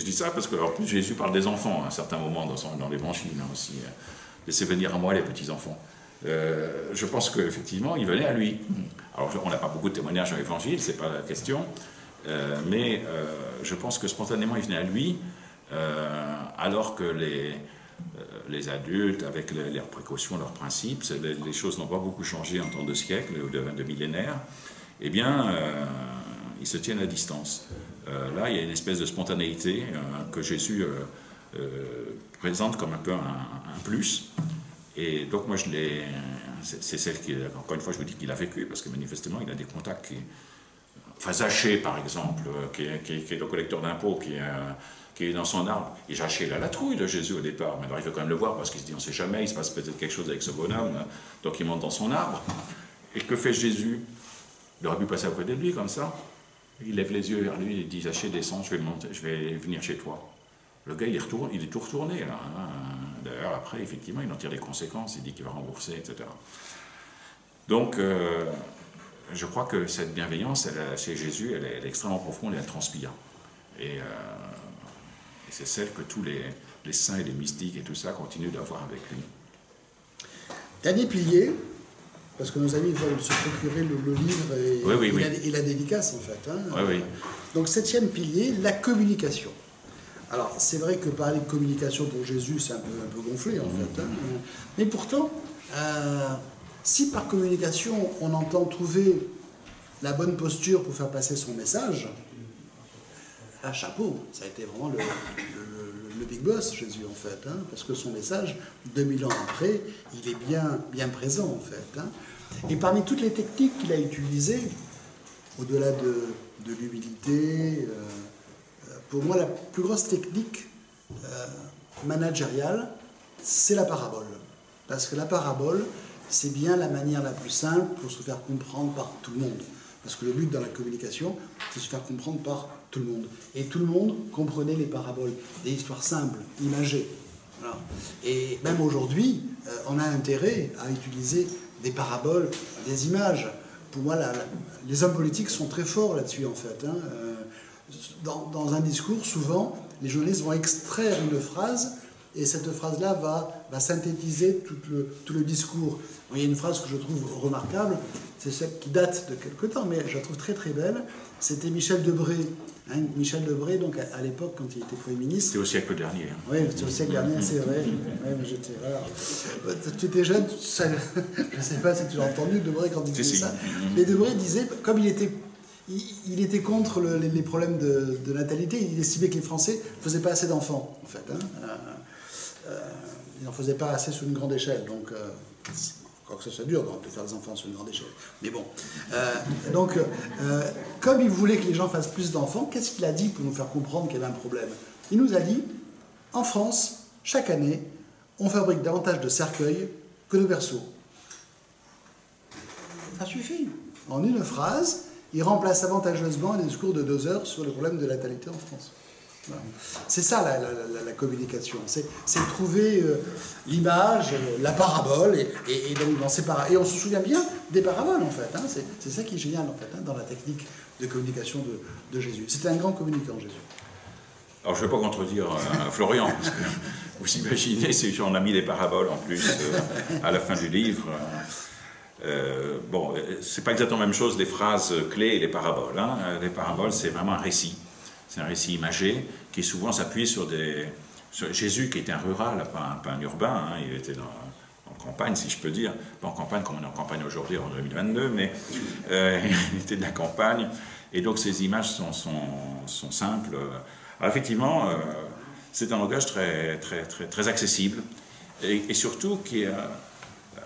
Speaker 1: dis ça parce que, en plus, Jésus parle des enfants à un certain moment dans l'Évangile, hein, aussi. Laissez venir à moi les petits-enfants. Je pense qu'effectivement, ils venaient à lui. Alors, on n'a pas beaucoup de témoignages dans l'Évangile, ce n'est pas la question, mais je pense que spontanément, ils venaient à lui, alors que les adultes, avec leurs précautions, leurs principes, les choses n'ont pas beaucoup changé en temps de siècles ou de millénaires, eh bien, ils se tiennent à distance. Là, il y a une espèce de spontanéité que Jésus présente comme un peu un plus. Et donc, moi, c'est celle qui, encore une fois, je vous dis qu'il a vécu, parce que manifestement, il a des contacts enfin, Zachée, par exemple, qui est le collecteur d'impôts, qui est dans son arbre. Et Zachée, il a la trouille de Jésus au départ, mais alors il veut quand même le voir, parce qu'il se dit, on ne sait jamais, il se passe peut-être quelque chose avec ce bonhomme, donc il monte dans son arbre. Et que fait Jésus? Il aurait pu passer à côté de lui, comme ça. Il lève les yeux vers lui et dit, Zachée, descends, je vais venir chez toi. Le gars, il est tout retourné, là. Hein. D'ailleurs, après, effectivement, il en tire les conséquences, il dit qu'il va rembourser, etc. Donc, je crois que cette bienveillance, chez Jésus, elle est extrêmement profonde et elle transpire. Et c'est celle que tous les saints et les mystiques et tout ça continuent d'avoir avec lui.
Speaker 2: Dernier pilier, parce que nos amis veulent se procurer le livre et la dédicace, en fait. Hein.
Speaker 1: Oui, oui.
Speaker 2: Donc, 7e pilier, la communication. Alors, c'est vrai que parler de communication pour Jésus, c'est un peu gonflé, en fait. Hein. Mais pourtant, si par communication, on entend trouver la bonne posture pour faire passer son message, à chapeau, ça a été vraiment le big boss, Jésus, en fait, hein, parce que son message, 2000 ans après, il est bien présent, en fait. Hein. Et parmi toutes les techniques qu'il a utilisées, au-delà de l'humilité, pour moi, la plus grosse technique managériale, c'est la parabole. Parce que la parabole, c'est bien la manière la plus simple pour se faire comprendre par tout le monde. Parce que le but dans la communication, c'est de se faire comprendre par tout le monde. Et tout le monde comprenait les paraboles, des histoires simples, imagées. Voilà. Et même aujourd'hui, on a intérêt à utiliser des paraboles, des images. Pour moi, les hommes politiques sont très forts là-dessus, en fait. Hein. Dans un discours, souvent, les journalistes vont extraire une phrase, et cette phrase-là va synthétiser tout le discours. Il y a une phrase que je trouve remarquable, c'est celle qui date de quelque temps, mais je la trouve très très belle. C'était Michel Debré. Hein, Michel Debré, donc à l'époque, quand il était Premier ministre...
Speaker 1: C'était au siècle dernier.
Speaker 2: Oui, c'était au siècle dernier, c'est vrai. Ouais, mais voilà. Tu étais jeune, je ne sais pas si tu l'as entendu, Debré, quand il disait ça. Mais Debré disait, comme il était contre les problèmes de natalité, il estimait que les Français ne faisaient pas assez d'enfants, en fait. Hein. Ils n'en faisaient pas assez sur une grande échelle, donc... Quoi que ce soit dur, on peut faire des enfants sur une grande échelle. Mais bon. Comme il voulait que les gens fassent plus d'enfants, qu'est-ce qu'il a dit pour nous faire comprendre qu'il y avait un problème? Il nous a dit, en France, chaque année, on fabrique davantage de cercueils que de berceaux. Ça suffit. En une phrase, il remplace avantageusement un discours de 2 heures sur le problème de la natalité en France. Voilà. C'est ça la communication, c'est trouver l'image, la parabole, et donc dans ces et on se souvient bien des paraboles en fait, hein. C'est ça qui est génial en fait, hein, dans la technique de communication de Jésus. C'était un grand communicant, Jésus.
Speaker 1: Alors je ne vais pas contredire Florian, parce que vous imaginez, on a mis les paraboles en plus à la fin du livre. Bon, c'est pas exactement la même chose les phrases clés et les paraboles. Hein. Les paraboles, c'est vraiment un récit. C'est un récit imagé qui souvent s'appuie sur Jésus qui était un rural, pas un urbain, hein, il était en campagne si je peux dire, pas en campagne comme on est en campagne aujourd'hui en 2022, mais il était de la campagne, et donc ces images sont simples. Alors effectivement, c'est un langage très accessible, et surtout qui est...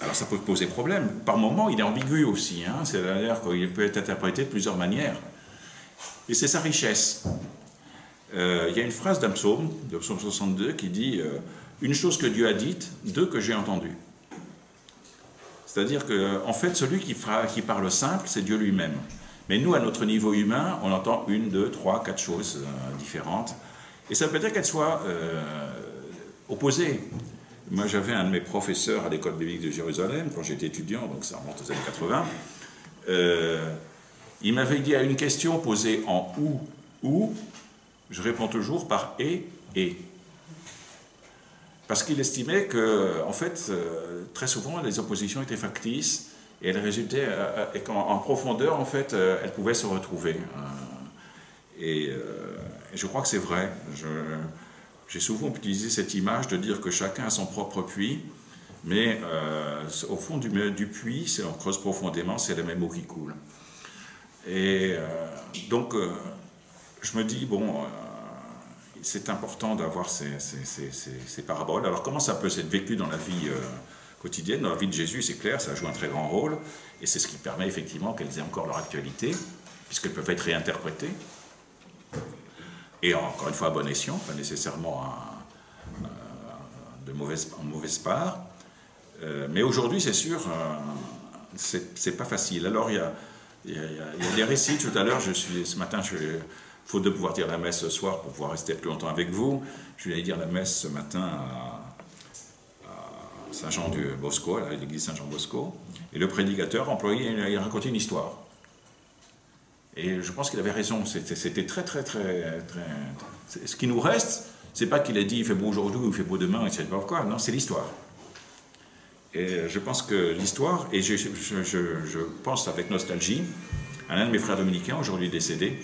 Speaker 1: Alors ça peut poser problème, par moments il est ambigu aussi, hein, c'est-à-dire qu'il peut être interprété de plusieurs manières. Et c'est sa richesse. Il y a une phrase d'un psaume, de psaume 62, qui dit une chose que Dieu a dite, 2 que j'ai entendues. C'est-à-dire qu'en fait, celui qui parle simple, c'est Dieu lui-même. Mais nous, à notre niveau humain, on entend 1, 2, 3, 4 choses différentes. Et ça peut être qu'elles soient opposées. Moi, j'avais un de mes professeurs à l'école biblique de Jérusalem, quand j'étais étudiant, donc ça remonte aux années 80. Il m'avait dit à une question posée en ou, je réponds toujours par et. Parce qu'il estimait que, en fait, très souvent, les oppositions étaient factices et elles résultaient, et qu'en profondeur, en fait, elles pouvaient se retrouver. Et je crois que c'est vrai. J'ai souvent utilisé cette image de dire que chacun a son propre puits, mais au fond du puits, si on creuse profondément, c'est la même eau qui coule. Et donc, je me dis, bon, c'est important d'avoir ces paraboles. Alors, comment ça peut être vécu dans la vie quotidienne? Dans la vie de Jésus, c'est clair, ça joue un très grand rôle, et c'est ce qui permet effectivement qu'elles aient encore leur actualité, puisqu'elles peuvent être réinterprétées. Et encore une fois, à bon escient, pas nécessairement en mauvaise part. Mais aujourd'hui, c'est sûr, c'est pas facile. Alors, il y a des récits. Tout à l'heure, ce matin, faute de pouvoir dire la messe ce soir pour pouvoir rester plus longtemps avec vous, je vais aller dire la messe ce matin à Saint-Jean-du-Bosco, à l'église Saint-Jean-Bosco. Et le prédicateur il racontait une histoire. Et je pense qu'il avait raison. C'était très... Ce qui nous reste, c'est pas qu'il a dit il fait beau aujourd'hui ou il fait beau demain, et je sais pas quoi. Non, c'est l'histoire. Et je pense que l'histoire, et je pense avec nostalgie à l'un de mes frères dominicains, aujourd'hui décédé,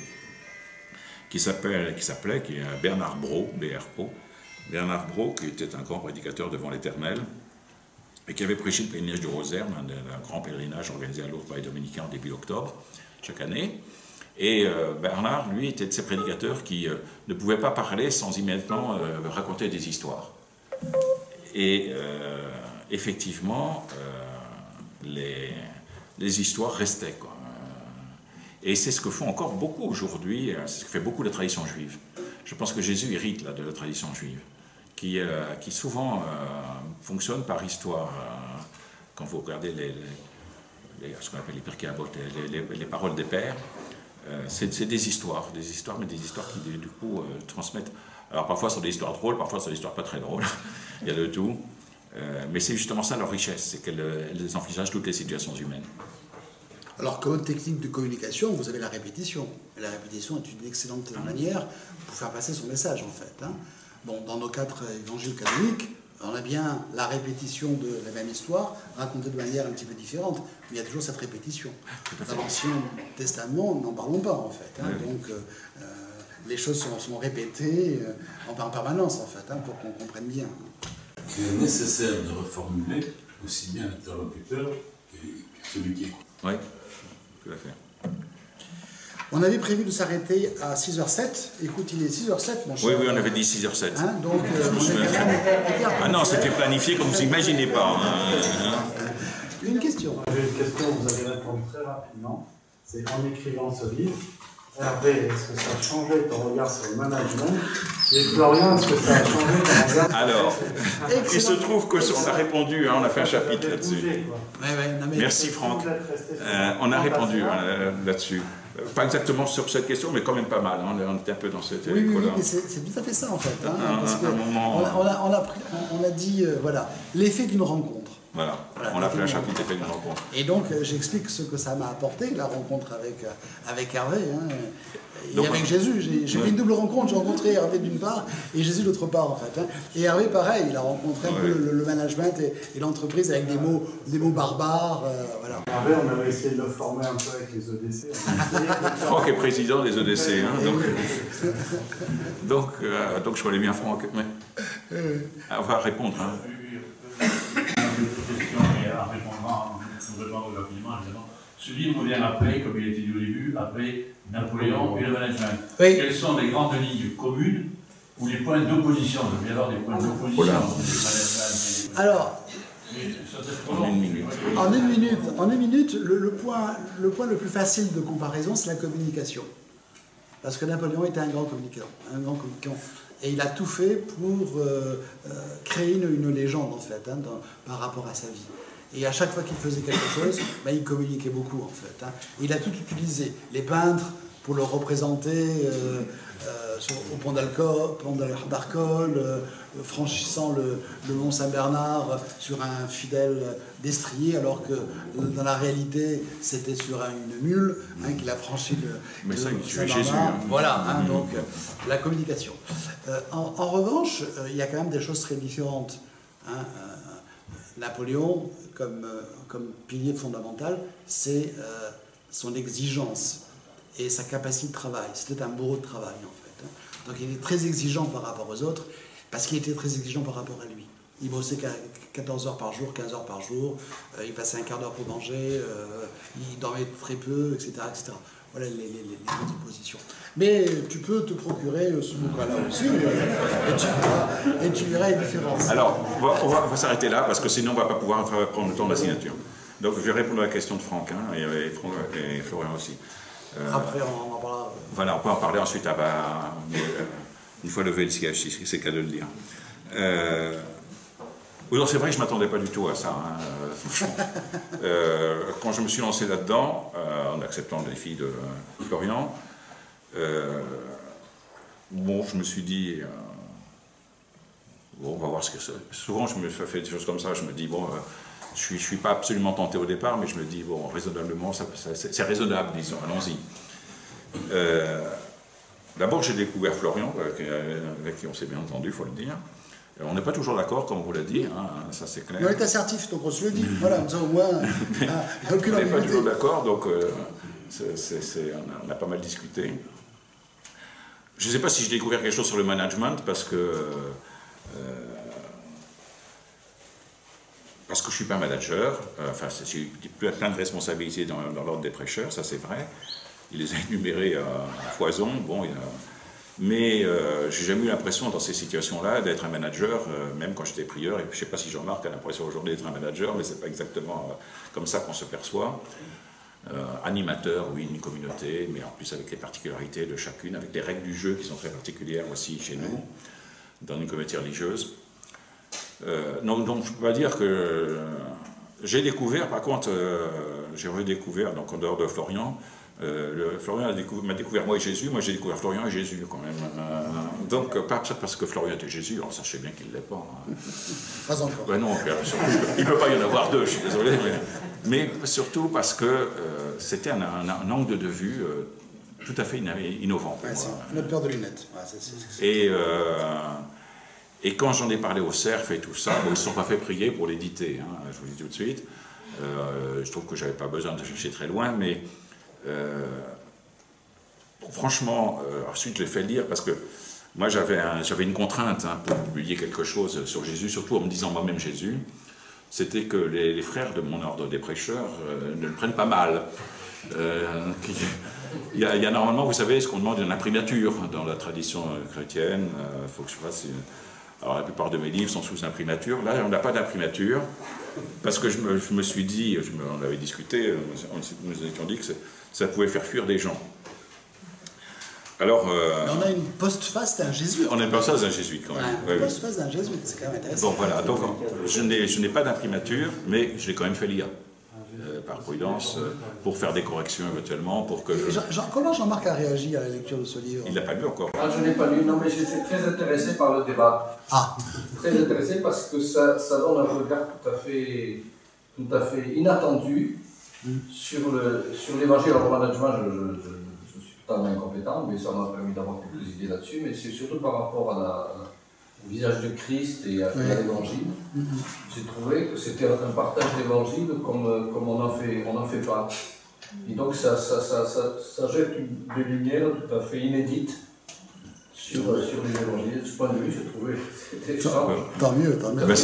Speaker 1: qui est Bernard Brault, BRO. Bernard Brault, qui était un grand prédicateur devant l'Éternel, et qui avait prêché le pèlerinage du Rosaire, un grand pèlerinage organisé à Lourdes par les dominicains en début octobre, chaque année. Et Bernard, lui, était de ces prédicateurs qui ne pouvaient pas parler sans immédiatement raconter des histoires. Et effectivement, les histoires restaient, quoi. Et c'est ce que font encore beaucoup aujourd'hui, c'est ce que fait beaucoup la tradition juive. Je pense que Jésus hérite là, de la tradition juive, qui souvent fonctionne par histoire. Quand vous regardez ce qu'on appelle les Pirkei Avot, les paroles des pères, c'est des histoires, mais des histoires qui du coup transmettent. Alors parfois ce sont des histoires drôles, parfois ce sont des histoires pas très drôles, il y a de tout. Mais c'est justement ça leur richesse, c'est qu'elles envisagent toutes les situations humaines.
Speaker 2: Alors, comme technique de communication, vous avez la répétition. Et la répétition est une excellente manière pour faire passer son message, en fait. Hein. Bon, dans nos 4 évangiles canoniques, on a bien la répétition de la même histoire, racontée de manière un petit peu différente, mais il y a toujours cette répétition. Dans l'Ancien Testament, n'en parlons pas, en fait. Hein. Donc, les choses sont répétées en permanence, en fait, hein, pour qu'on comprenne bien.
Speaker 9: Il est nécessaire de reformuler aussi bien l'interlocuteur que celui qui écoute.
Speaker 1: Oui, tout à fait.
Speaker 2: On avait prévu de s'arrêter à 6h07. Écoute, il est 6h07, mon cher.
Speaker 1: Oui, on avait dit 6h07.
Speaker 2: Hein, donc, on
Speaker 1: non, c'était planifié comme vous n'imaginez pas.
Speaker 2: Une question.
Speaker 7: J'ai une question, vous avez répondu très rapidement. C'est en écrivant ce livre, Hervé, est-ce que ça a changé ton regard sur le management? Et Florian, est-ce que ça a changé ton regard?
Speaker 1: Alors, il se trouve qu'on a répondu, hein, on a fait un chapitre là-dessus. Merci Franck. On a répondu là-dessus. Pas exactement sur cette question, mais quand même pas mal. Hein. On était un peu dans cette
Speaker 2: école-là. Oui, mais c'est tout à fait ça en fait. Hein, parce que on a dit, voilà, l'effet d'une rencontre.
Speaker 1: Voilà, on a fait un chapitre effet d'une rencontre.
Speaker 2: Et donc, j'explique ce que ça m'a apporté, la rencontre avec Hervé. Hein, et donc, avec Jésus. J'ai fait une double rencontre. J'ai rencontré Hervé d'une part et Jésus d'autre part, en fait. Hein. Et Hervé, pareil, il a rencontré un peu le management et l'entreprise avec des mots barbares. Voilà.
Speaker 7: Hervé, on avait essayé de le former un peu avec les EDC.
Speaker 1: Franck est président des EDC. Hein, donc je connais bien Franck. Mais... on va répondre. Hein.
Speaker 3: En répondant rapidement, évidemment. Ce livre vient après, comme il a été dit au début, après Napoléon et le management. Oui. Quelles sont les grandes lignes communes ou les points d'opposition? Il doit y avoir des points d'opposition.
Speaker 2: Alors, en une minute, le point le plus facile de comparaison, c'est la communication. Parce que Napoléon était un grand communicant. Et il a tout fait pour créer une légende, en fait, hein, par rapport à sa vie. Et à chaque fois qu'il faisait quelque chose, il communiquait beaucoup, en fait. Hein. Il a tout utilisé. Les peintres, pour le représenter au pont d'Arcole, franchissant le mont Saint-Bernard sur un fidèle destrier, alors que dans la réalité, c'était sur une mule qu'il a franchi le Saint-Bernard.
Speaker 1: Jésus, hein.
Speaker 2: Voilà, hein, donc la communication. En revanche, il y a quand même des choses très différentes. Hein. Napoléon, comme pilier fondamental, c'est son exigence et sa capacité de travail. C'était un bourreau de travail, en fait. Hein. Donc il est très exigeant par rapport aux autres, parce qu'il était très exigeant par rapport à lui. Il bossait 14 heures par jour, 15 heures par jour, il passait un quart d'heure pour manger, il dormait très peu, etc. etc. Voilà les grandes oppositions. Mais tu peux te procurer ce bouquin-là aussi, et tu verras les différences.
Speaker 1: Alors, on va s'arrêter là, parce que sinon on ne va pas pouvoir prendre le temps de la signature. Donc je vais répondre à la question de Franck, hein, et Florian aussi.
Speaker 2: Après, on en parlera.
Speaker 1: Voilà, on peut en parler ensuite, une fois levé le siège, si c'est qu'à de le dire. C'est vrai que je ne m'attendais pas du tout à ça, hein, franchement. Quand je me suis lancé là-dedans, en acceptant le défi de Florian, je me suis dit, on va voir ce que c'est. Souvent, je me fais des choses comme ça, je me dis, je ne suis pas absolument tenté au départ, mais je me dis, raisonnablement, c'est raisonnable, disons, allons-y. D'abord, j'ai découvert Florian, avec qui on s'est bien entendu, il faut le dire. On n'est pas toujours d'accord, comme on vous l'a dit, hein, ça c'est clair.
Speaker 2: Mais on est assertif, donc on se le dit. Voilà, comme ça au moins, il n'y a aucune
Speaker 1: On n'est pas
Speaker 2: ambiguïté.
Speaker 1: toujours d'accord, donc on a pas mal discuté. Je ne sais pas si j'ai découvert quelque chose sur le management, parce que je ne suis pas un manager, enfin j'ai plein de responsabilités dans l'ordre des prêcheurs, ça c'est vrai. Il les a énumérées à foison, bon, mais j'ai jamais eu l'impression dans ces situations-là d'être un manager, même quand j'étais prieur, et je ne sais pas si Jean-Marc a l'impression aujourd'hui d'être un manager, mais ce n'est pas exactement comme ça qu'on se perçoit. Animateur, oui, une communauté, mais en plus avec les particularités de chacune, avec les règles du jeu qui sont très particulières aussi chez nous, dans une communauté religieuse. Donc je peux pas dire que j'ai découvert, par contre, j'ai redécouvert, donc en dehors de Florian, Florian m'a découvert moi et Jésus, moi j'ai découvert Florian et Jésus quand même. Donc pas parce que Florian était Jésus, alors ça je sais bien qu'il ne l'est pas. Hein.
Speaker 2: Pas encore.
Speaker 1: Ben non, surtout, il ne peut pas y en avoir deux, je suis désolé, mais surtout parce que c'était un angle de vue tout à fait innovant pour moi.
Speaker 2: Notre paire de lunettes.
Speaker 1: Et quand j'en ai parlé au CERF et tout ça, bon, ils ne se sont pas fait prier pour l'éditer, hein, je vous le dis tout de suite. Je trouve que je n'avais pas besoin de chercher très loin, mais franchement, ensuite je l'ai fait lire parce que moi j'avais une contrainte pour publier quelque chose sur Jésus, surtout en me disant moi-même Jésus, c'était que les frères de mon ordre des prêcheurs ne le prennent pas mal. Il y a normalement, vous savez, ce qu'on demande une imprimature dans la tradition chrétienne. Il faut que je fasse. Alors la plupart de mes livres sont sous imprimature. Là, on n'a pas d'imprimature parce que je me suis dit, on avait discuté, nous étions dit que ça pouvait faire fuir des gens. Alors,
Speaker 2: on a une postface d'un jésuite.
Speaker 1: On a une postface d'un jésuite quand même.
Speaker 2: Ouais, une postface d'un jésuite, c'est quand même intéressant.
Speaker 1: Bon voilà, donc je n'ai pas d'imprimature, mais je l'ai quand même fait lire. Par prudence, pour faire des corrections éventuellement, pour que...
Speaker 2: Comment Jean-Marc a réagi à la lecture de ce livre?
Speaker 1: Il ne l'a pas lu encore.
Speaker 10: Ah, je ne l'ai pas lu, non, mais j'étais très intéressé par le débat.
Speaker 2: Ah.
Speaker 10: Très intéressé parce que ça donne un regard tout à fait inattendu sur l'évangile. Alors, au management, je suis totalement incompétent, mais ça m'a permis d'avoir quelques idées là-dessus, mais c'est surtout par rapport au visage de Christ et à l'évangile. J'ai trouvé que c'était un partage d'évangile comme on n'en fait pas. Et donc ça jette des lumières tout à fait inédites sur les évangiles. De ce point de vue, j'ai trouvé c'était extraordinaire.
Speaker 2: Tant mieux, tant mieux.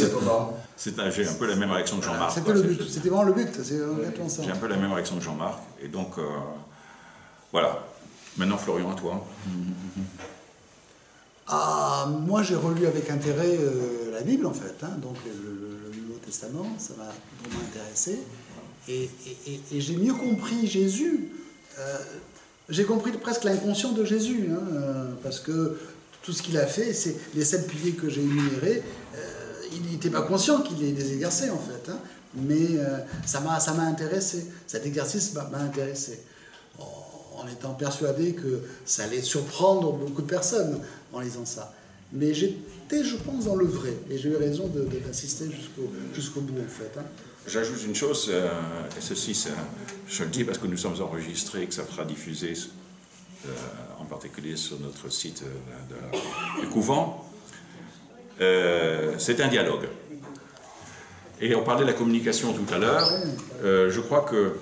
Speaker 1: J'ai un peu la même réaction que Jean-Marc.
Speaker 2: C'était le but, c'était vraiment le but, c'est exactement ça.
Speaker 1: J'ai un peu la même réaction que Jean-Marc, et donc voilà. Maintenant, Florian, à toi.
Speaker 2: Ah, moi j'ai relu avec intérêt la Bible en fait, hein, donc le Nouveau Testament, ça m'a vraiment intéressé. Et j'ai mieux compris Jésus, j'ai compris presque l'inconscient de Jésus, hein, parce que tout ce qu'il a fait, c'est les 7 piliers que j'ai énumérés, il n'était pas conscient qu'il les exerçait en fait, hein, mais ça m'a intéressé, cet exercice m'a intéressé. En étant persuadé que ça allait surprendre beaucoup de personnes en lisant ça. Mais j'étais, je pense, dans le vrai, et j'ai eu raison d'assister jusqu'au bout, en fait. Hein.
Speaker 1: J'ajoute une chose, et ceci, je le dis parce que nous sommes enregistrés et que ça sera diffusé, en particulier sur notre site du couvent. C'est un dialogue. Et on parlait de la communication tout à l'heure. Je crois que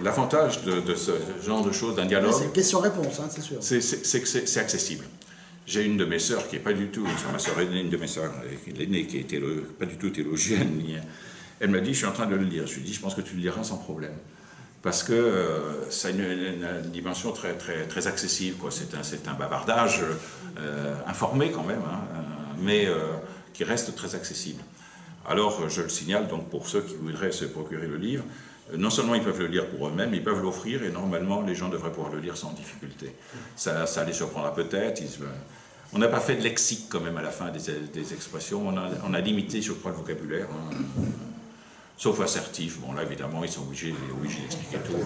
Speaker 1: l'avantage de ce genre de choses, d'un dialogue...
Speaker 2: C'est question-réponse, hein, c'est sûr.
Speaker 1: C'est que c'est accessible. J'ai une de mes sœurs qui n'est pas du tout... Ma sœur aînée, une de mes sœurs, l'aînée, qui n'est pas du tout théologienne. Elle m'a dit, je suis en train de le lire. Je lui ai dit, je pense que tu le liras sans problème. Parce que ça a une dimension très, très, très accessible. C'est un bavardage informé quand même, hein, mais qui reste très accessible. Alors, je le signale donc pour ceux qui voudraient se procurer le livre, non seulement ils peuvent le lire pour eux-mêmes, ils peuvent l'offrir et normalement les gens devraient pouvoir le lire sans difficulté. Ça les surprendra peut-être. On n'a pas fait de lexique quand même à la fin des expressions, on a limité, je crois, le vocabulaire, hein, sauf assertif. Bon là évidemment ils sont obligés d'expliquer tout.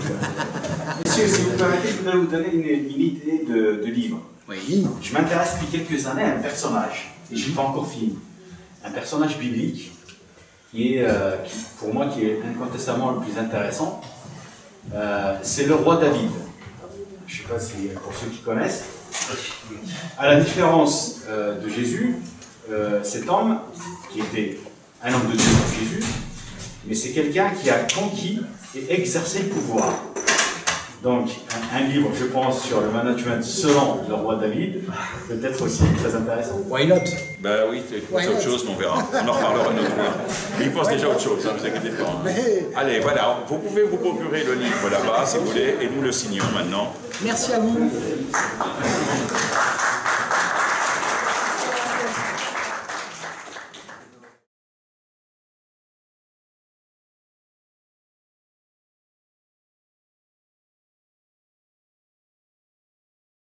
Speaker 4: Monsieur, si vous permettez, je voudrais vous donner une idée de livre.
Speaker 2: Oui.
Speaker 4: Je m'intéresse depuis quelques années à un personnage, et je n'ai pas encore fini. Un personnage biblique qui pour moi, qui est incontestablement le plus intéressant, c'est le roi David. Je ne sais pas si pour ceux qui connaissent. À la différence de Jésus, cet homme, qui était un homme de Dieu comme Jésus, mais c'est quelqu'un qui a conquis et exercé le pouvoir. Donc, un livre, je pense, sur le management selon le roi David, peut être aussi très intéressant.
Speaker 2: Why not?
Speaker 1: Ben oui, c'est autre chose, mais on verra. On en reparlera une autre fois. Mais il pense déjà à autre chose, ne vous inquiétez pas.
Speaker 2: Mais...
Speaker 1: Allez, voilà, vous pouvez vous procurer le livre là-bas, si vous voulez, et nous le signons maintenant.
Speaker 2: Merci à vous.